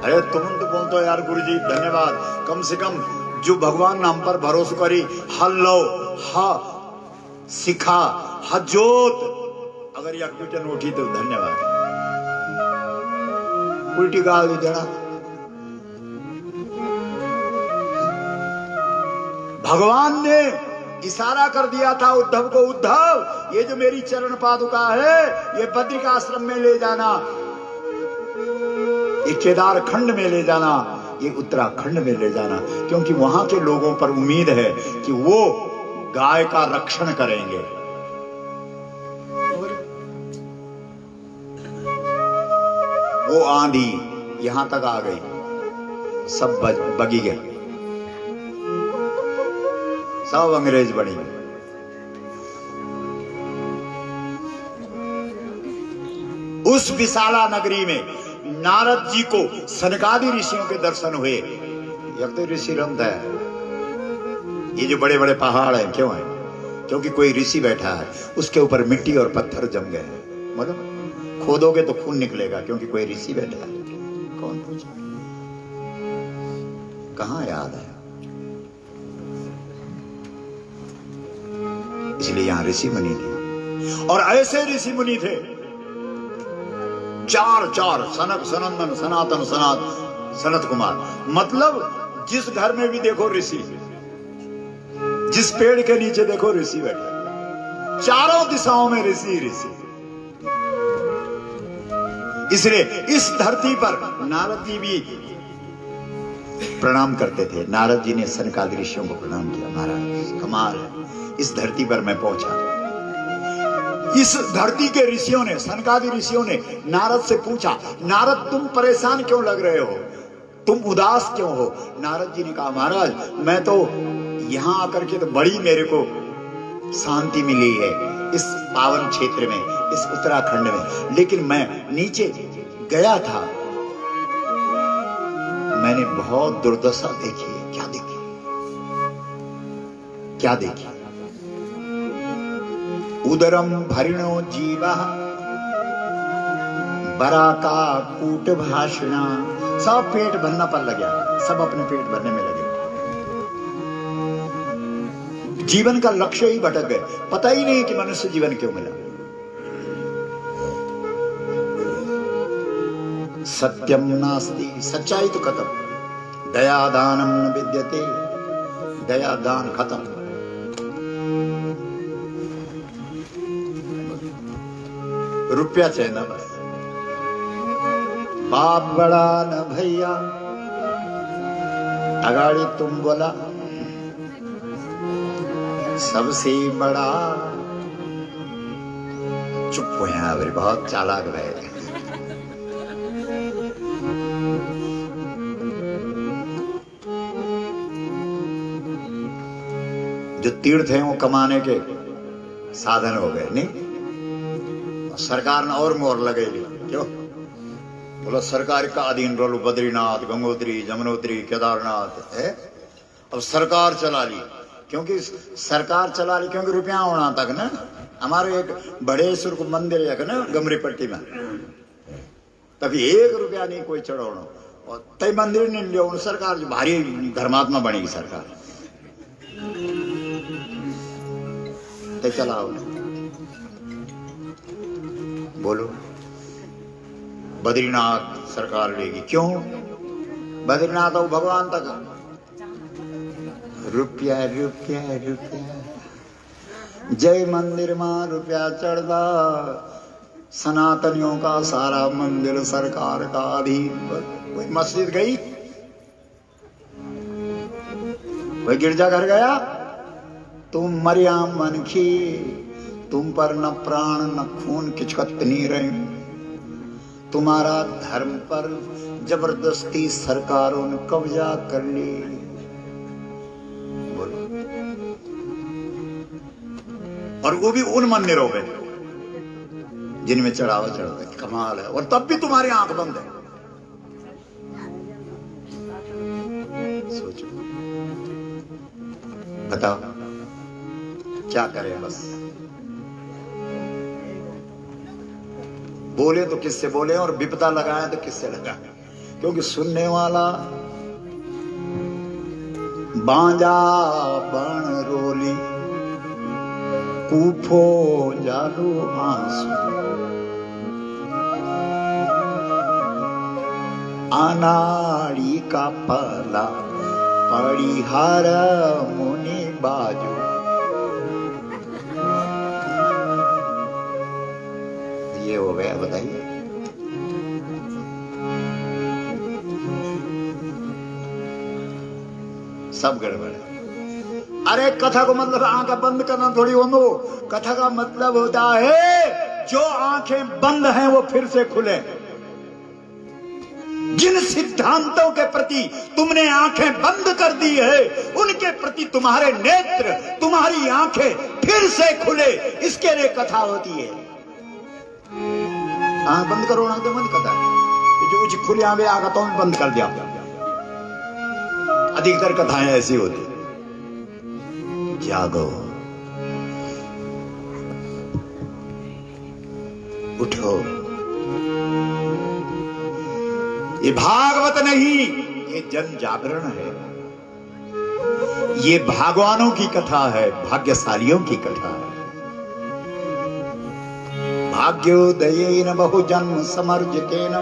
अरे तुम तो बोलते हो यार गुरुजी धन्यवाद, कम से कम जो भगवान नाम पर भरोसा करी, हल्लो हा सिखा हजोत, अगर यह क्वेश्चन उठी तो धन्यवाद। उल्टी गाल दी जड़ा। भगवान ने इशारा कर दिया था उद्धव को, उद्धव ये जो मेरी चरण पादुका है ये बद्रिकाश्रम में ले जाना, ये केदार खंड में ले जाना, ये उत्तराखंड में ले जाना, क्योंकि वहां के लोगों पर उम्मीद है कि वो गाय का रक्षण करेंगे। वो आंधी यहां तक आ गई, सब बगी गए, सब अंग्रेज बनी गए। उस विशाला नगरी में नारद जी को सनकादि ऋषियों के दर्शन हुए। यह तो ऋषि रंध है। ये जो बड़े बड़े पहाड़ हैं क्यों है? क्योंकि कोई ऋषि बैठा है, उसके ऊपर मिट्टी और पत्थर जम गए हैं। मतलब खोदोगे तो खून निकलेगा, क्योंकि कोई ऋषि बैठा है। कौन पूछे? कहां याद है? इसलिए यहां ऋषि मुनि थे, और ऐसे ऋषि मुनि थे चार सनक, सनंदन, सनातन, सनत कुमार। मतलब जिस घर में भी देखो ऋषि, जिस पेड़ के नीचे देखो ऋषि बैठा, चारों दिशाओं में ऋषि ऋषि। इसलिए इस धरती पर नारद जी भी प्रणाम करते थे। नारद जी ने सनकादि ऋषियों को प्रणाम किया। महाराज कमाल है, इस धरती पर मैं पहुंचा। इस धरती के ऋषियों ने, सनकादि ऋषियों ने नारद से पूछा, नारद तुम परेशान क्यों लग रहे हो, तुम उदास क्यों हो? नारद जी ने कहा, महाराज मैं तो यहां आकर के तो बड़ी मेरे को शांति मिली है इस पावन क्षेत्र में, इस उत्तराखंड में, लेकिन मैं नीचे गया था, मैंने बहुत दुर्दशा देखी है। क्या देखी? क्या देखी? उदरम भरिणो जीवा बरा का कूट भाषणा। सब पेट भरना पर लग गया, सब अपने पेट भरने में लगे, जीवन का लक्ष्य ही भटक गए, पता ही नहीं कि मनुष्य जीवन क्यों मिला। सत्यम नास्ति, सच्चाई तो खत्म। दया दानम न विद्यते, दया दान खत्म। रुपया चाहिए ना बस, बाप बड़ा न भैया, अगाड़ी तुम बोला सबसे बड़ा। चुप हो यहाँ, बहुत चालाक है। जो तीर्थ हैं वो कमाने के साधन हो गए, नहीं? सरकार ने और मोहर लगेगी, क्यों? बोलो सरकार का अधीन रोलो, बद्रीनाथ, गंगोत्री, जमुनोत्री, केदारनाथ है। अब सरकार चला ली, क्योंकि सरकार चला ली, क्योंकि रुपया होना तक ना। हमारे एक बड़ेश्वर को मंदिर है ना गमरी पट्टी में, तभी 1 रुपया नहीं कोई चढ़ाना और तय मंदिर ने लियो सरकार जो भारी धर्मात्मा बनेगी सरकार ते चलाओ बोलो बद्रीनाथ सरकार लेगी क्यों बद्रीनाथ और भगवान तक रुपया रुपया रुपया जय मंदिर में रुपया चढ़दा सनातनियों का सारा मंदिर सरकार का अधीन कोई मस्जिद गई कोई गिरजाघर गया तुम मरियम मनखी तुम पर न प्राण न खून किचकत नहीं रहे तुम्हारा धर्म पर जबरदस्ती सरकारों ने कब्जा कर ली बोलो और वो भी उन मंदिरों में जिनमें चढ़ावा चढ़ावा कमाल है और तब भी तुम्हारी आंख बंद है सोचो बताओ क्या करें बस बोले तो किससे बोले और विपदा लगाए तो किससे लगाए क्योंकि सुनने वाला बांजा बण रोली कूफो जालू आंसू अनाड़ी का पला पड़ी हार मुनि बाजू ये हो गया बताइए सब गड़बड़ है अरे कथा को मतलब आंखें बंद करना थोड़ी हो कथा का मतलब होता है जो आंखें बंद हैं वो फिर से खुले जिन सिद्धांतों के प्रति तुमने आंखें बंद कर दी है उनके प्रति तुम्हारे नेत्र तुम्हारी आंखें फिर से खुले इसके लिए कथा होती है आंख बंद करो ना तो बंद करता है जो खुली आंखें आगा तो बंद कर दिया अधिकतर कथाएं ऐसी होती जागो उठो ये भागवत नहीं ये जन जागरण है ये भागवानों की कथा है भाग्यशालियों की कथा है भाग्योदयेन बहुजन्म समर्जितेन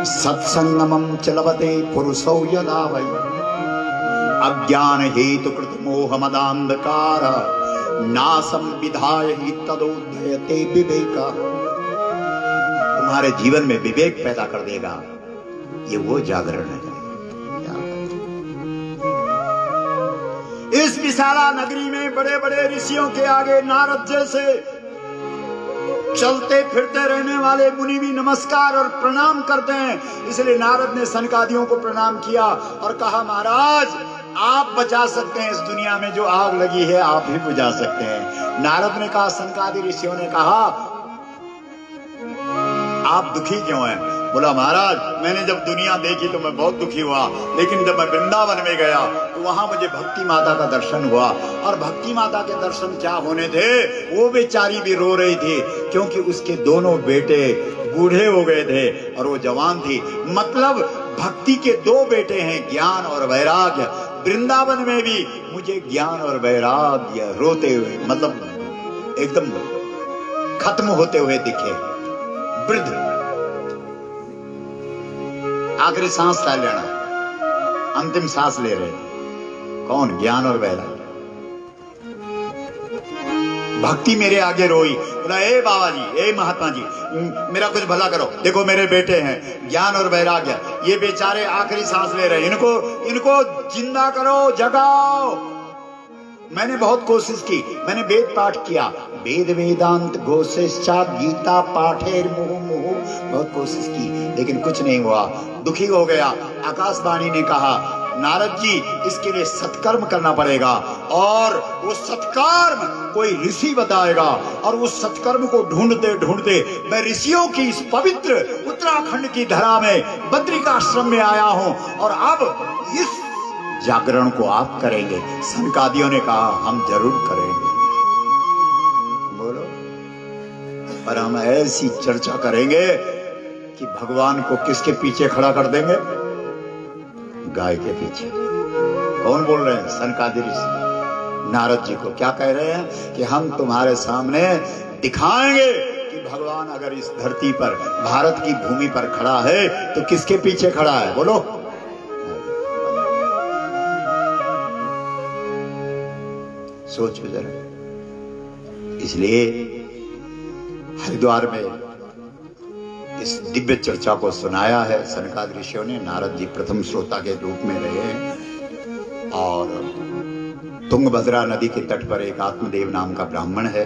सत्संगमं चलवते पुरुषौ यदा वै अज्ञान हेतु कृत मोह मदांधकार नासं विधाय हि तदोदयते विवेक तुम्हारे जीवन में विवेक पैदा कर देगा ये वो जागरण है इस विशाला नगरी में बड़े बड़े ऋषियों के आगे नारद जैसे चलते फिरते रहने वाले मुनि भी नमस्कार और प्रणाम करते हैं इसलिए नारद ने सनकादियों को प्रणाम किया और कहा महाराज आप बचा सकते हैं इस दुनिया में जो आग लगी है आप ही बुझा सकते हैं नारद ने कहा सनकादि ऋषियों ने कहा आप दुखी क्यों हैं बोला महाराज मैंने जब दुनिया देखी तो मैं बहुत दुखी हुआ लेकिन जब मैं वृंदावन में गया तो वहां मुझे भक्ति माता का दर्शन हुआ और भक्ति माता के दर्शन क्या होने थे वो बेचारी भी रो रही थी क्योंकि उसके दोनों बेटे बूढ़े हो गए थे और वो जवान थी मतलब भक्ति के 2 बेटे हैं ज्ञान और वैराग्य वृंदावन में भी मुझे ज्ञान और वैराग्य रोते हुए मतलब एकदम खत्म होते हुए दिखे वृद्ध आखिरी सांस ले लेना अंतिम सांस ले रहे कौन ज्ञान और वैराग्य भक्ति मेरे आगे रोई बोला ए बाबा जी ए महात्मा जी मेरा कुछ भला करो देखो मेरे बेटे हैं ज्ञान और वैराग्य ये बेचारे आखिरी सांस ले रहे इनको जिंदा करो जगाओ मैंने बहुत कोशिश की मैंने वेद पाठ किया वेद वेदांत घोषेश्चात गीता पाठेर मुहु मुहु बहुत कोशिश की लेकिन कुछ नहीं हुआ दुखी हो गया आकाशवाणी ने कहा नारद जी इसके लिए सत्कर्म करना पड़ेगा और वो सत्कर्म कोई ऋषि बताएगा और उस सत्कर्म को ढूंढते ढूंढते मैं ऋषियों की इस पवित्र उत्तराखंड की धरा में बद्रिकाश्रम में आया हूं और अब इस जागरण को आप करेंगे सनकादियों ने कहा हम जरूर करेंगे बोलो पर हम ऐसी चर्चा करेंगे कि भगवान को किसके पीछे खड़ा कर देंगे? गाय के पीछे। कौन बोल रहे हैं? सनकादिक ऋषि नारद जी को क्या कह रहे हैं कि हम तुम्हारे सामने दिखाएंगे कि भगवान अगर इस धरती पर, भारत की भूमि पर खड़ा है तो किसके पीछे खड़ा है? बोलो। सोचो जरा। इसलिए हरिद्वार में इस दिव्य चर्चा को सुनाया है सनकादिक ऋषियों ने। नारद जी प्रथम श्रोता के रूप में रहे और तुंगभद्रा नदी के तट पर एक आत्मदेव नाम का ब्राह्मण है।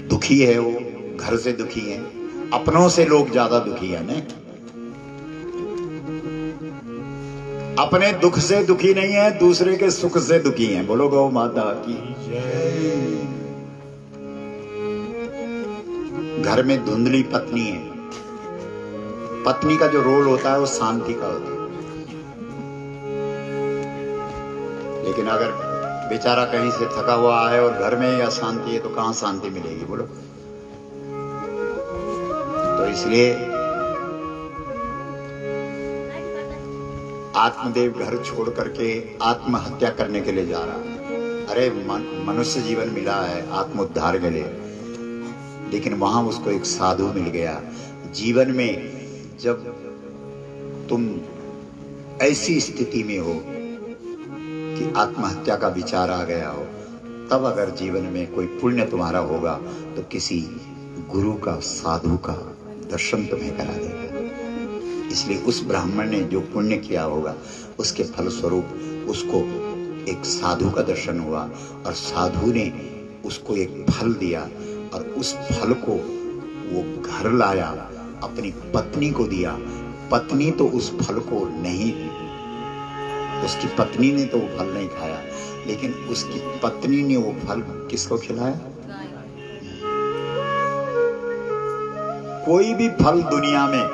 दुखी है वो, घर से दुखी है, अपनों से लोग ज्यादा दुखी है नहीं। अपने दुख से दुखी नहीं है, दूसरे के सुख से दुखी है। बोलो गौ माता की जय। घर में धुंधली पत्नी है। पत्नी का जो रोल होता है वो शांति का होता है, लेकिन अगर बेचारा कहीं से थका हुआ है और घर में अशांति है तो कहां शांति मिलेगी? बोलो। तो इसलिए आत्मदेव घर छोड़ करके आत्महत्या करने के लिए जा रहा है। अरे मनुष्य जीवन मिला है आत्मोद्धार के लिए, लेकिन वहां उसको एक साधु मिल गया। जीवन में जब तुम ऐसी स्थिति में हो कि आत्महत्या का विचार आ गया हो, तब अगर जीवन में कोई पुण्य तुम्हारा होगा तो किसी गुरु का, साधु का दर्शन तुम्हें करा देगा। इसलिए उस ब्राह्मण ने जो पुण्य किया होगा उसके फलस्वरूप उसको एक साधु का दर्शन हुआ और साधु ने उसको एक फल दिया और उस फल को वो घर लाया, अपनी पत्नी को दिया। पत्नी तो उस फल को नहीं, उसकी पत्नी ने तो वो फल नहीं खाया, लेकिन उसकी पत्नी ने वो फल किसको खिलाया? कोई भी फल दुनिया में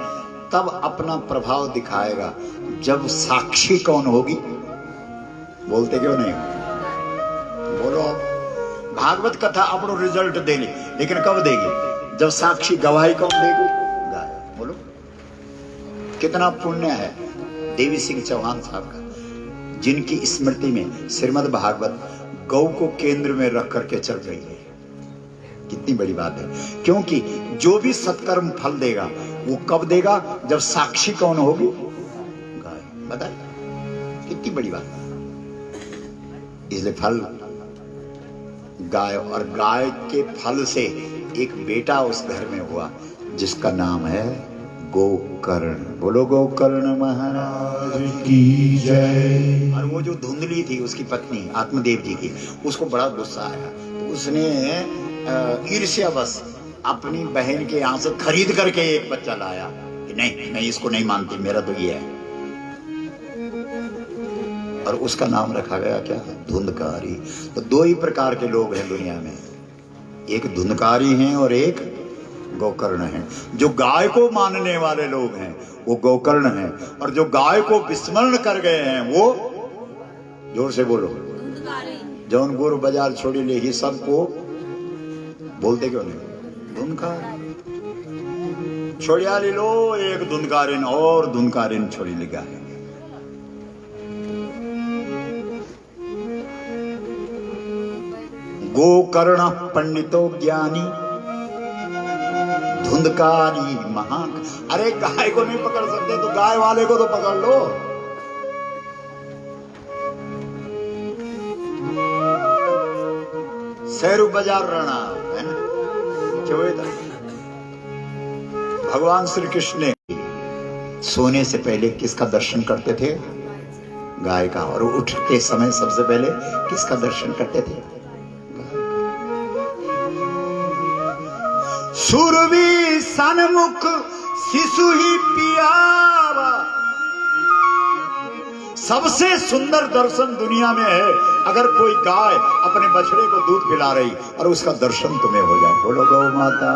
तब अपना प्रभाव दिखाएगा जब साक्षी कौन होगी? बोलते क्यों नहीं? बोलो। भागवत कथा अपनो रिजल्ट देगी, लेकिन कब देगी? जब साक्षी गवाही कौन देगी? गाय। बोलो। कितना पुण्य है देवी सिंह चौहान साहब का, जिनकी स्मृति में श्रीमद् भागवत गौ को केंद्र में रख करके चल रही है। कितनी बड़ी बात है, क्योंकि जो भी सत्कर्म फल देगा वो कब देगा? जब साक्षी कौन होगी? गाय। बताइए कितनी बड़ी बात है। इसलिए फल गाय, और गाय के फल से एक बेटा उस घर में हुआ जिसका नाम है गोकर्ण। बोलो गोकर्ण महाराज की जय। और वो जो धुंधली थी उसकी पत्नी आत्मदेव जी की, उसको बड़ा गुस्सा आया तो उसने ईर्ष्या बस अपनी बहन के यहाँ से खरीद करके एक बच्चा लाया कि नहीं, मैं इसको नहीं मानती, मेरा तो ये है। और उसका नाम रखा गया क्या? धुंधकारी। तो दो ही प्रकार के लोग हैं दुनिया में, एक धुंधकारी हैं और एक गोकर्ण हैं। जो गाय को मानने वाले लोग हैं वो गोकर्ण हैं, और जो गाय को विस्मरण कर गए हैं वो, जोर से बोलो, जौन गुरु बाजार छोड़ी ले ही सबको बोलते क्यों नहीं? धुंधकार। छोड़िया ले लो एक धुंधकारिन और धुंधकारिन छोड़ी लिखा है। गोकर्ण पंडितो ज्ञानी धुंधकारी महान। अरे गाय को नहीं पकड़ सकते तो गाय वाले को तो पकड़ लो। शहरु बाजार रहना है ना, भगवान श्री कृष्ण ने सोने से पहले किसका दर्शन करते थे? गाय का। और उठते समय सबसे पहले किसका दर्शन करते थे? सुरवी सन्मुख शिशु ही पियावा। सबसे सुंदर दर्शन दुनिया में है अगर कोई गाय अपने बछड़े को दूध पिला रही और उसका दर्शन तुम्हें हो जाए। बोलो गौ माता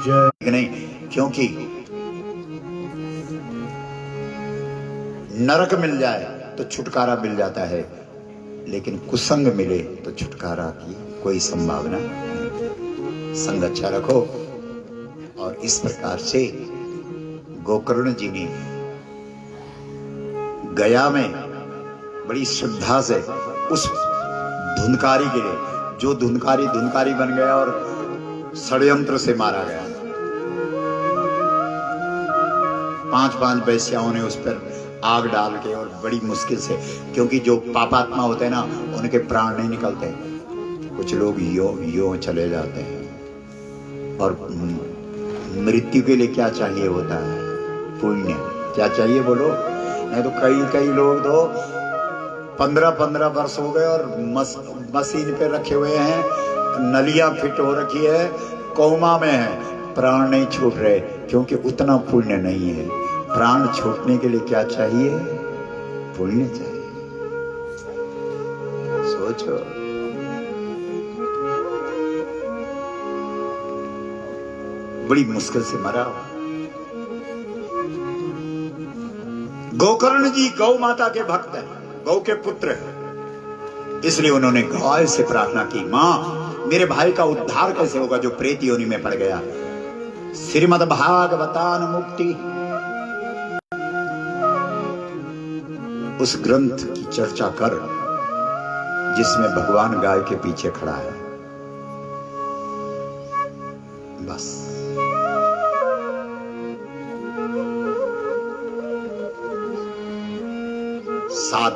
जय। नहीं, क्योंकि नरक मिल जाए तो छुटकारा मिल जाता है, लेकिन कुसंग मिले तो छुटकारा की कोई संभावना नहीं। संग अच्छा रखो और इस प्रकार से गोकर्ण जी ने गया में बड़ी श्रद्धा से उस धुंधकारी के लिए, जो धुंधकारी बन गया और षड्यंत्र से मारा गया। 5 वैश्याओं ने उस पर आग डाल के और बड़ी मुश्किल से, क्योंकि जो पापात्मा होते हैं ना उनके प्राण नहीं निकलते, कुछ लोग यो चले जाते हैं। और मृत्यु के लिए क्या चाहिए होता है? पुण्य। क्या चाहिए बोलो? नहीं तो कई लोग तो 15 वर्ष हो गए और मशीन पे रखे हुए हैं, नलियां फिट हो रखी है, कोमा में है, प्राण नहीं छूट रहे, क्योंकि उतना पुण्य नहीं है। प्राण छूटने के लिए क्या चाहिए? पुण्य चाहिए। सोचो, बड़ी मुश्किल से मरा। गोकर्ण जी गौ माता के भक्त हैं, गौ के पुत्र हैं, इसलिए उन्होंने गाय से प्रार्थना की, मां मेरे भाई का उद्धार कैसे होगा जो प्रेत योनि में पड़ गया। श्रीमद् भागवतान मुक्ति, उस ग्रंथ की चर्चा कर जिसमें भगवान गाय के पीछे खड़ा है। बस 7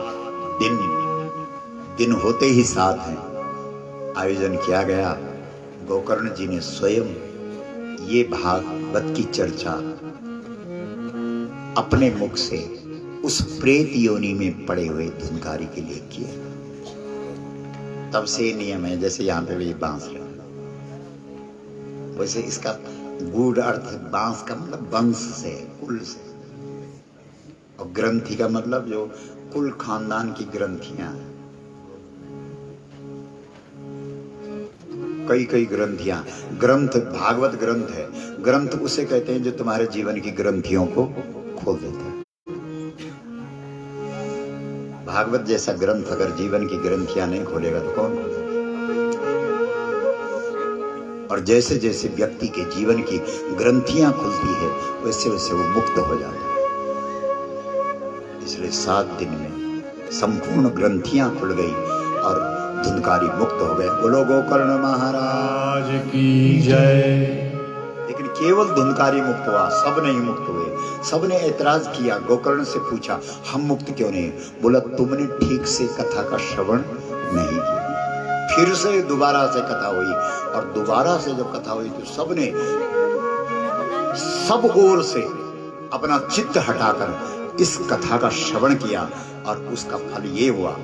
दिन होते ही 7 हैं, आयोजन किया गया। गोकर्ण जी ने स्वयं ये भागवत की चर्चा अपने मुख से उस प्रेत योनि में पड़े हुए धुंधकारी के लिए किए। तब से नियम है, जैसे यहाँ पे भी बांस है, वैसे इसका गूढ़ अर्थ बांस का मतलब वंश से, कुल से, और ग्रंथि का मतलब जो कुल खानदान की ग्रंथियां हैं। कई ग्रंथियां, ग्रंथ भागवत ग्रंथ है। ग्रंथ उसे कहते हैं जो तुम्हारे जीवन की ग्रंथियों को खोल देता है। भागवत जैसा ग्रंथ अगर जीवन की ग्रंथियां नहीं खोलेगा तो कौन? और जैसे जैसे व्यक्ति के जीवन की ग्रंथियां खुलती है वैसे वैसे वो मुक्त हो जाता है। इसलिए 7 दिन में संपूर्ण ग्रंथियां खुल गई और धुंधकारी मुक्त हो गए। बोलो गोकर्ण महाराज की जय। लेकिन केवल धुंधकारी मुक्त हुआ, सब नहीं मुक्त हुए। सबने ऐतराज किया, गोकर्ण से पूछा हम मुक्त क्यों नहीं? बोला तुमने ठीक से कथा का श्रवण नहीं किया। फिर से दोबारा से कथा हुई, और दोबारा से जब कथा हुई तो सबने सब ओर से अपना चित्त हटाकर इस कथा का श्रवण किया, और उसका फल ये हुआ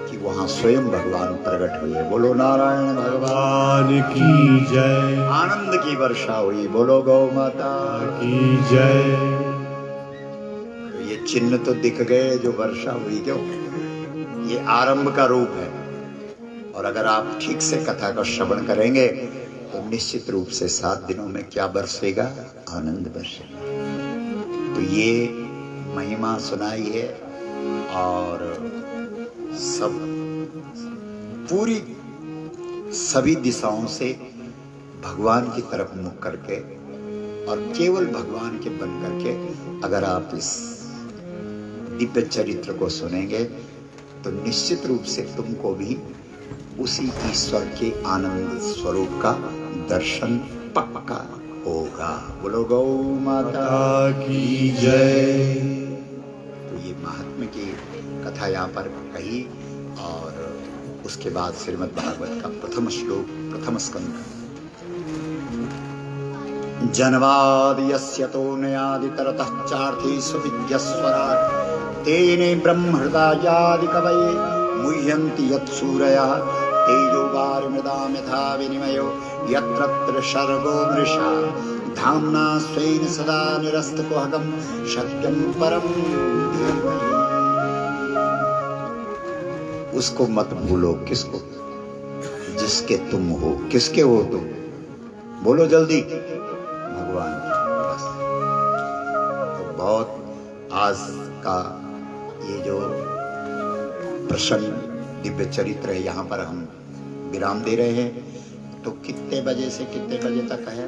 कि वहां स्वयं भगवान प्रकट हुए। बोलो नारायण भगवान की जय। आनंद की वर्षा हुई। बोलो गौ माता की जय। ये चिन्ह तो दिख गए जो वर्षा हुई, क्यों? ये आरंभ का रूप है, और अगर आप ठीक से कथा का श्रवण करेंगे तो निश्चित रूप से 7 दिनों में क्या बरसेगा? आनंद बरसेगा। तो ये महिमा सुनाई है, और सब पूरी सभी दिशाओं से भगवान की तरफ मुख करके और केवल भगवान के बन करके अगर आप इस दिव्य चरित्र को सुनेंगे तो निश्चित रूप से तुमको भी उसी ईश्वर के आनंद स्वरूप का दर्शन पक्का होगा। बोलो गौ माता की जय। तो ये महात्म्य की कथा यहाँ पर कही, और उसके बाद श्रीमद् भागवत का प्रथम श्लोक, प्रथम स्कंद। जन्मादि यस्यतो नयादितरतः चार्थेषु विद्यस्वराट् तेने ब्रह्महृदायादि कवये मुह्यन्ति यत्सूरयः तेजो वारिमृदां यथा विनिमयो यत्र सर्गो मृषा धाम्ना स्वेन सदा निरस्तकुहकं सत्यं परं धीमहि। उसको मत भूलो। किसको? जिसके तुम हो। किसके हो तुम? बोलो जल्दी। भगवान। बस। तो बहुत आज का ये जो प्रसंग दिव्य चरित्र है, यहाँ पर हम विराम दे रहे हैं। तो कितने बजे से कितने बजे तक है?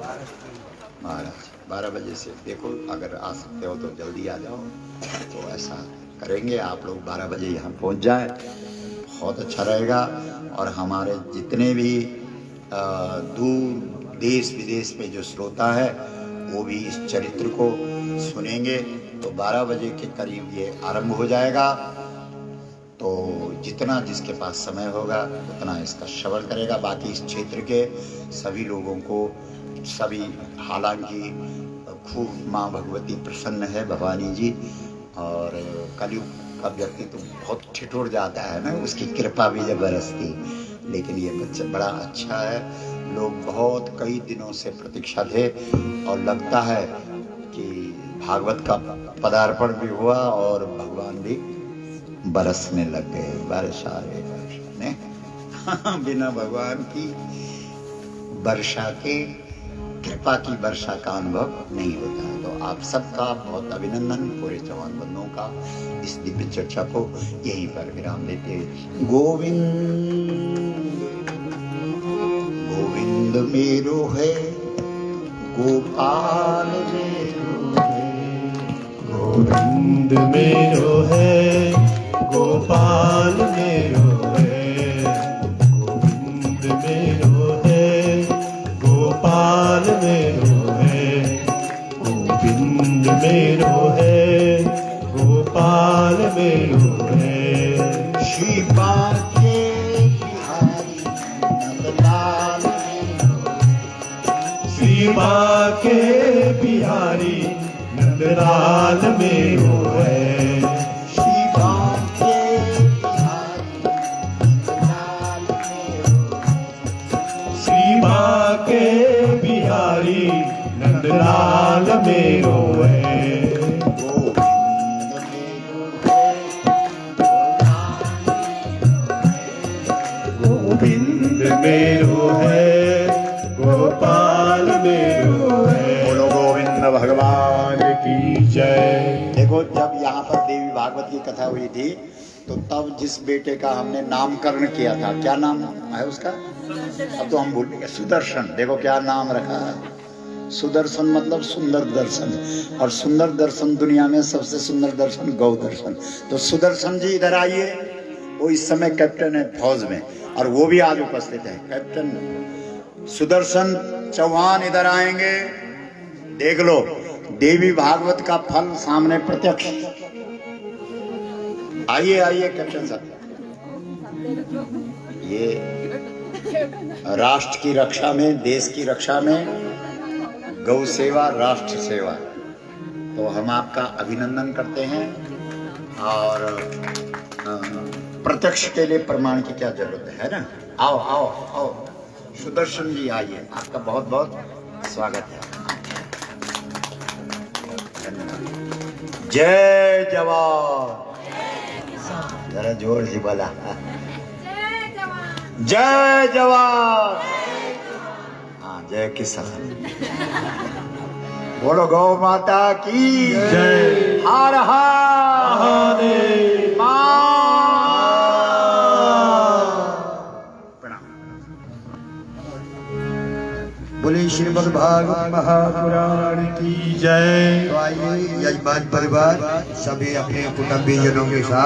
महाराज 12 बजे से देखो, अगर आ सकते हो तो जल्दी आ जाओ। तो ऐसा करेंगे, आप लोग 12 बजे यहाँ पहुँच जाए, बहुत अच्छा रहेगा। और हमारे जितने भी दूर देश विदेश में जो श्रोता है वो भी इस चरित्र को सुनेंगे। तो 12 बजे के करीब ये आरंभ हो जाएगा। तो जितना जिसके पास समय होगा उतना इसका श्रवण करेगा। बाकी इस क्षेत्र के सभी लोगों को सभी, हालांकि खूब माँ भगवती प्रसन्न है, भवानी जी, और कलयुग का व्यक्ति तो बहुत ठिठुर जाता है ना, उसकी कृपा भी जब बरसती। लेकिन ये बच्चा बड़ा अच्छा है। लोग बहुत कई दिनों से प्रतीक्षा थे और लगता है कि भागवत का पदार्पण भी हुआ और भगवान भी बरसने लग गए। वर्षा रे वर्षा ने बिना भगवान की वर्षा के, कृपा की वर्षा का अनुभव नहीं होता है। तो आप सबका बहुत अभिनंदन, पूरे जवान बंधुओं का इस दिव्य चर्चा को यहीं पर विराम देते हुए, गोविंद मेरो है, गोपाल मेरो है, गोविंद मेरो है, गोपाल मेरो है, गोविंद मेरो है, गोपाल मेरो है, गोविंद मेरो है, गोपाल मेरो है। श्री बांके बिहारी नंदलाल श्री बांके बिहारी नंदलाल मेरो है। श्री बांके बिहारी नंदलाल मेरो, श्री बांके बिहारी नंदलाल मेरो है। गोविंद मेरो है, गोविंद मेरो है, गोपाल मेरो है। बोलो गोविंद भगवान। की जय। देखो, जब यहाँ पर देवी भागवत की कथा हुई थी तो तब जिस बेटे का हमने नामकरण किया था, क्या नाम है उसका, अब तो हम भूल गए, सुदर्शन। देखो क्या नाम रखा है, सुदर्शन मतलब सुंदर दर्शन, और सुंदर दर्शन दुनिया में सबसे सुंदर दर्शन गौ दर्शन। तो सुदर्शन जी इधर आइए, वो इस समय कैप्टन है फौज में, और वो भी आज उपस्थित है। कैप्टन सुदर्शन चौहान इधर आएंगे, देख लो देवी भागवत का फल सामने प्रत्यक्ष। आइए आइए कैप्टन साहब, ये राष्ट्र की रक्षा में, देश की रक्षा में गौ सेवा राष्ट्र सेवा। तो हम आपका अभिनंदन करते हैं, और प्रत्यक्ष के लिए प्रमाण की क्या जरूरत है ना। आओ आओ आओ सुदर्शन जी आइए, आपका बहुत बहुत स्वागत है। जय जवान, जरा जोर से बोला, जय जवान। हाँ, जय किसान। बोलो गौ माता की जय। हर हर महादेव। प्रणाम। बोले श्रीमद् भागवत महापुराण की जय। तो आइए यजमान परिवार सभी अपने कुटुंबीजनों के साथ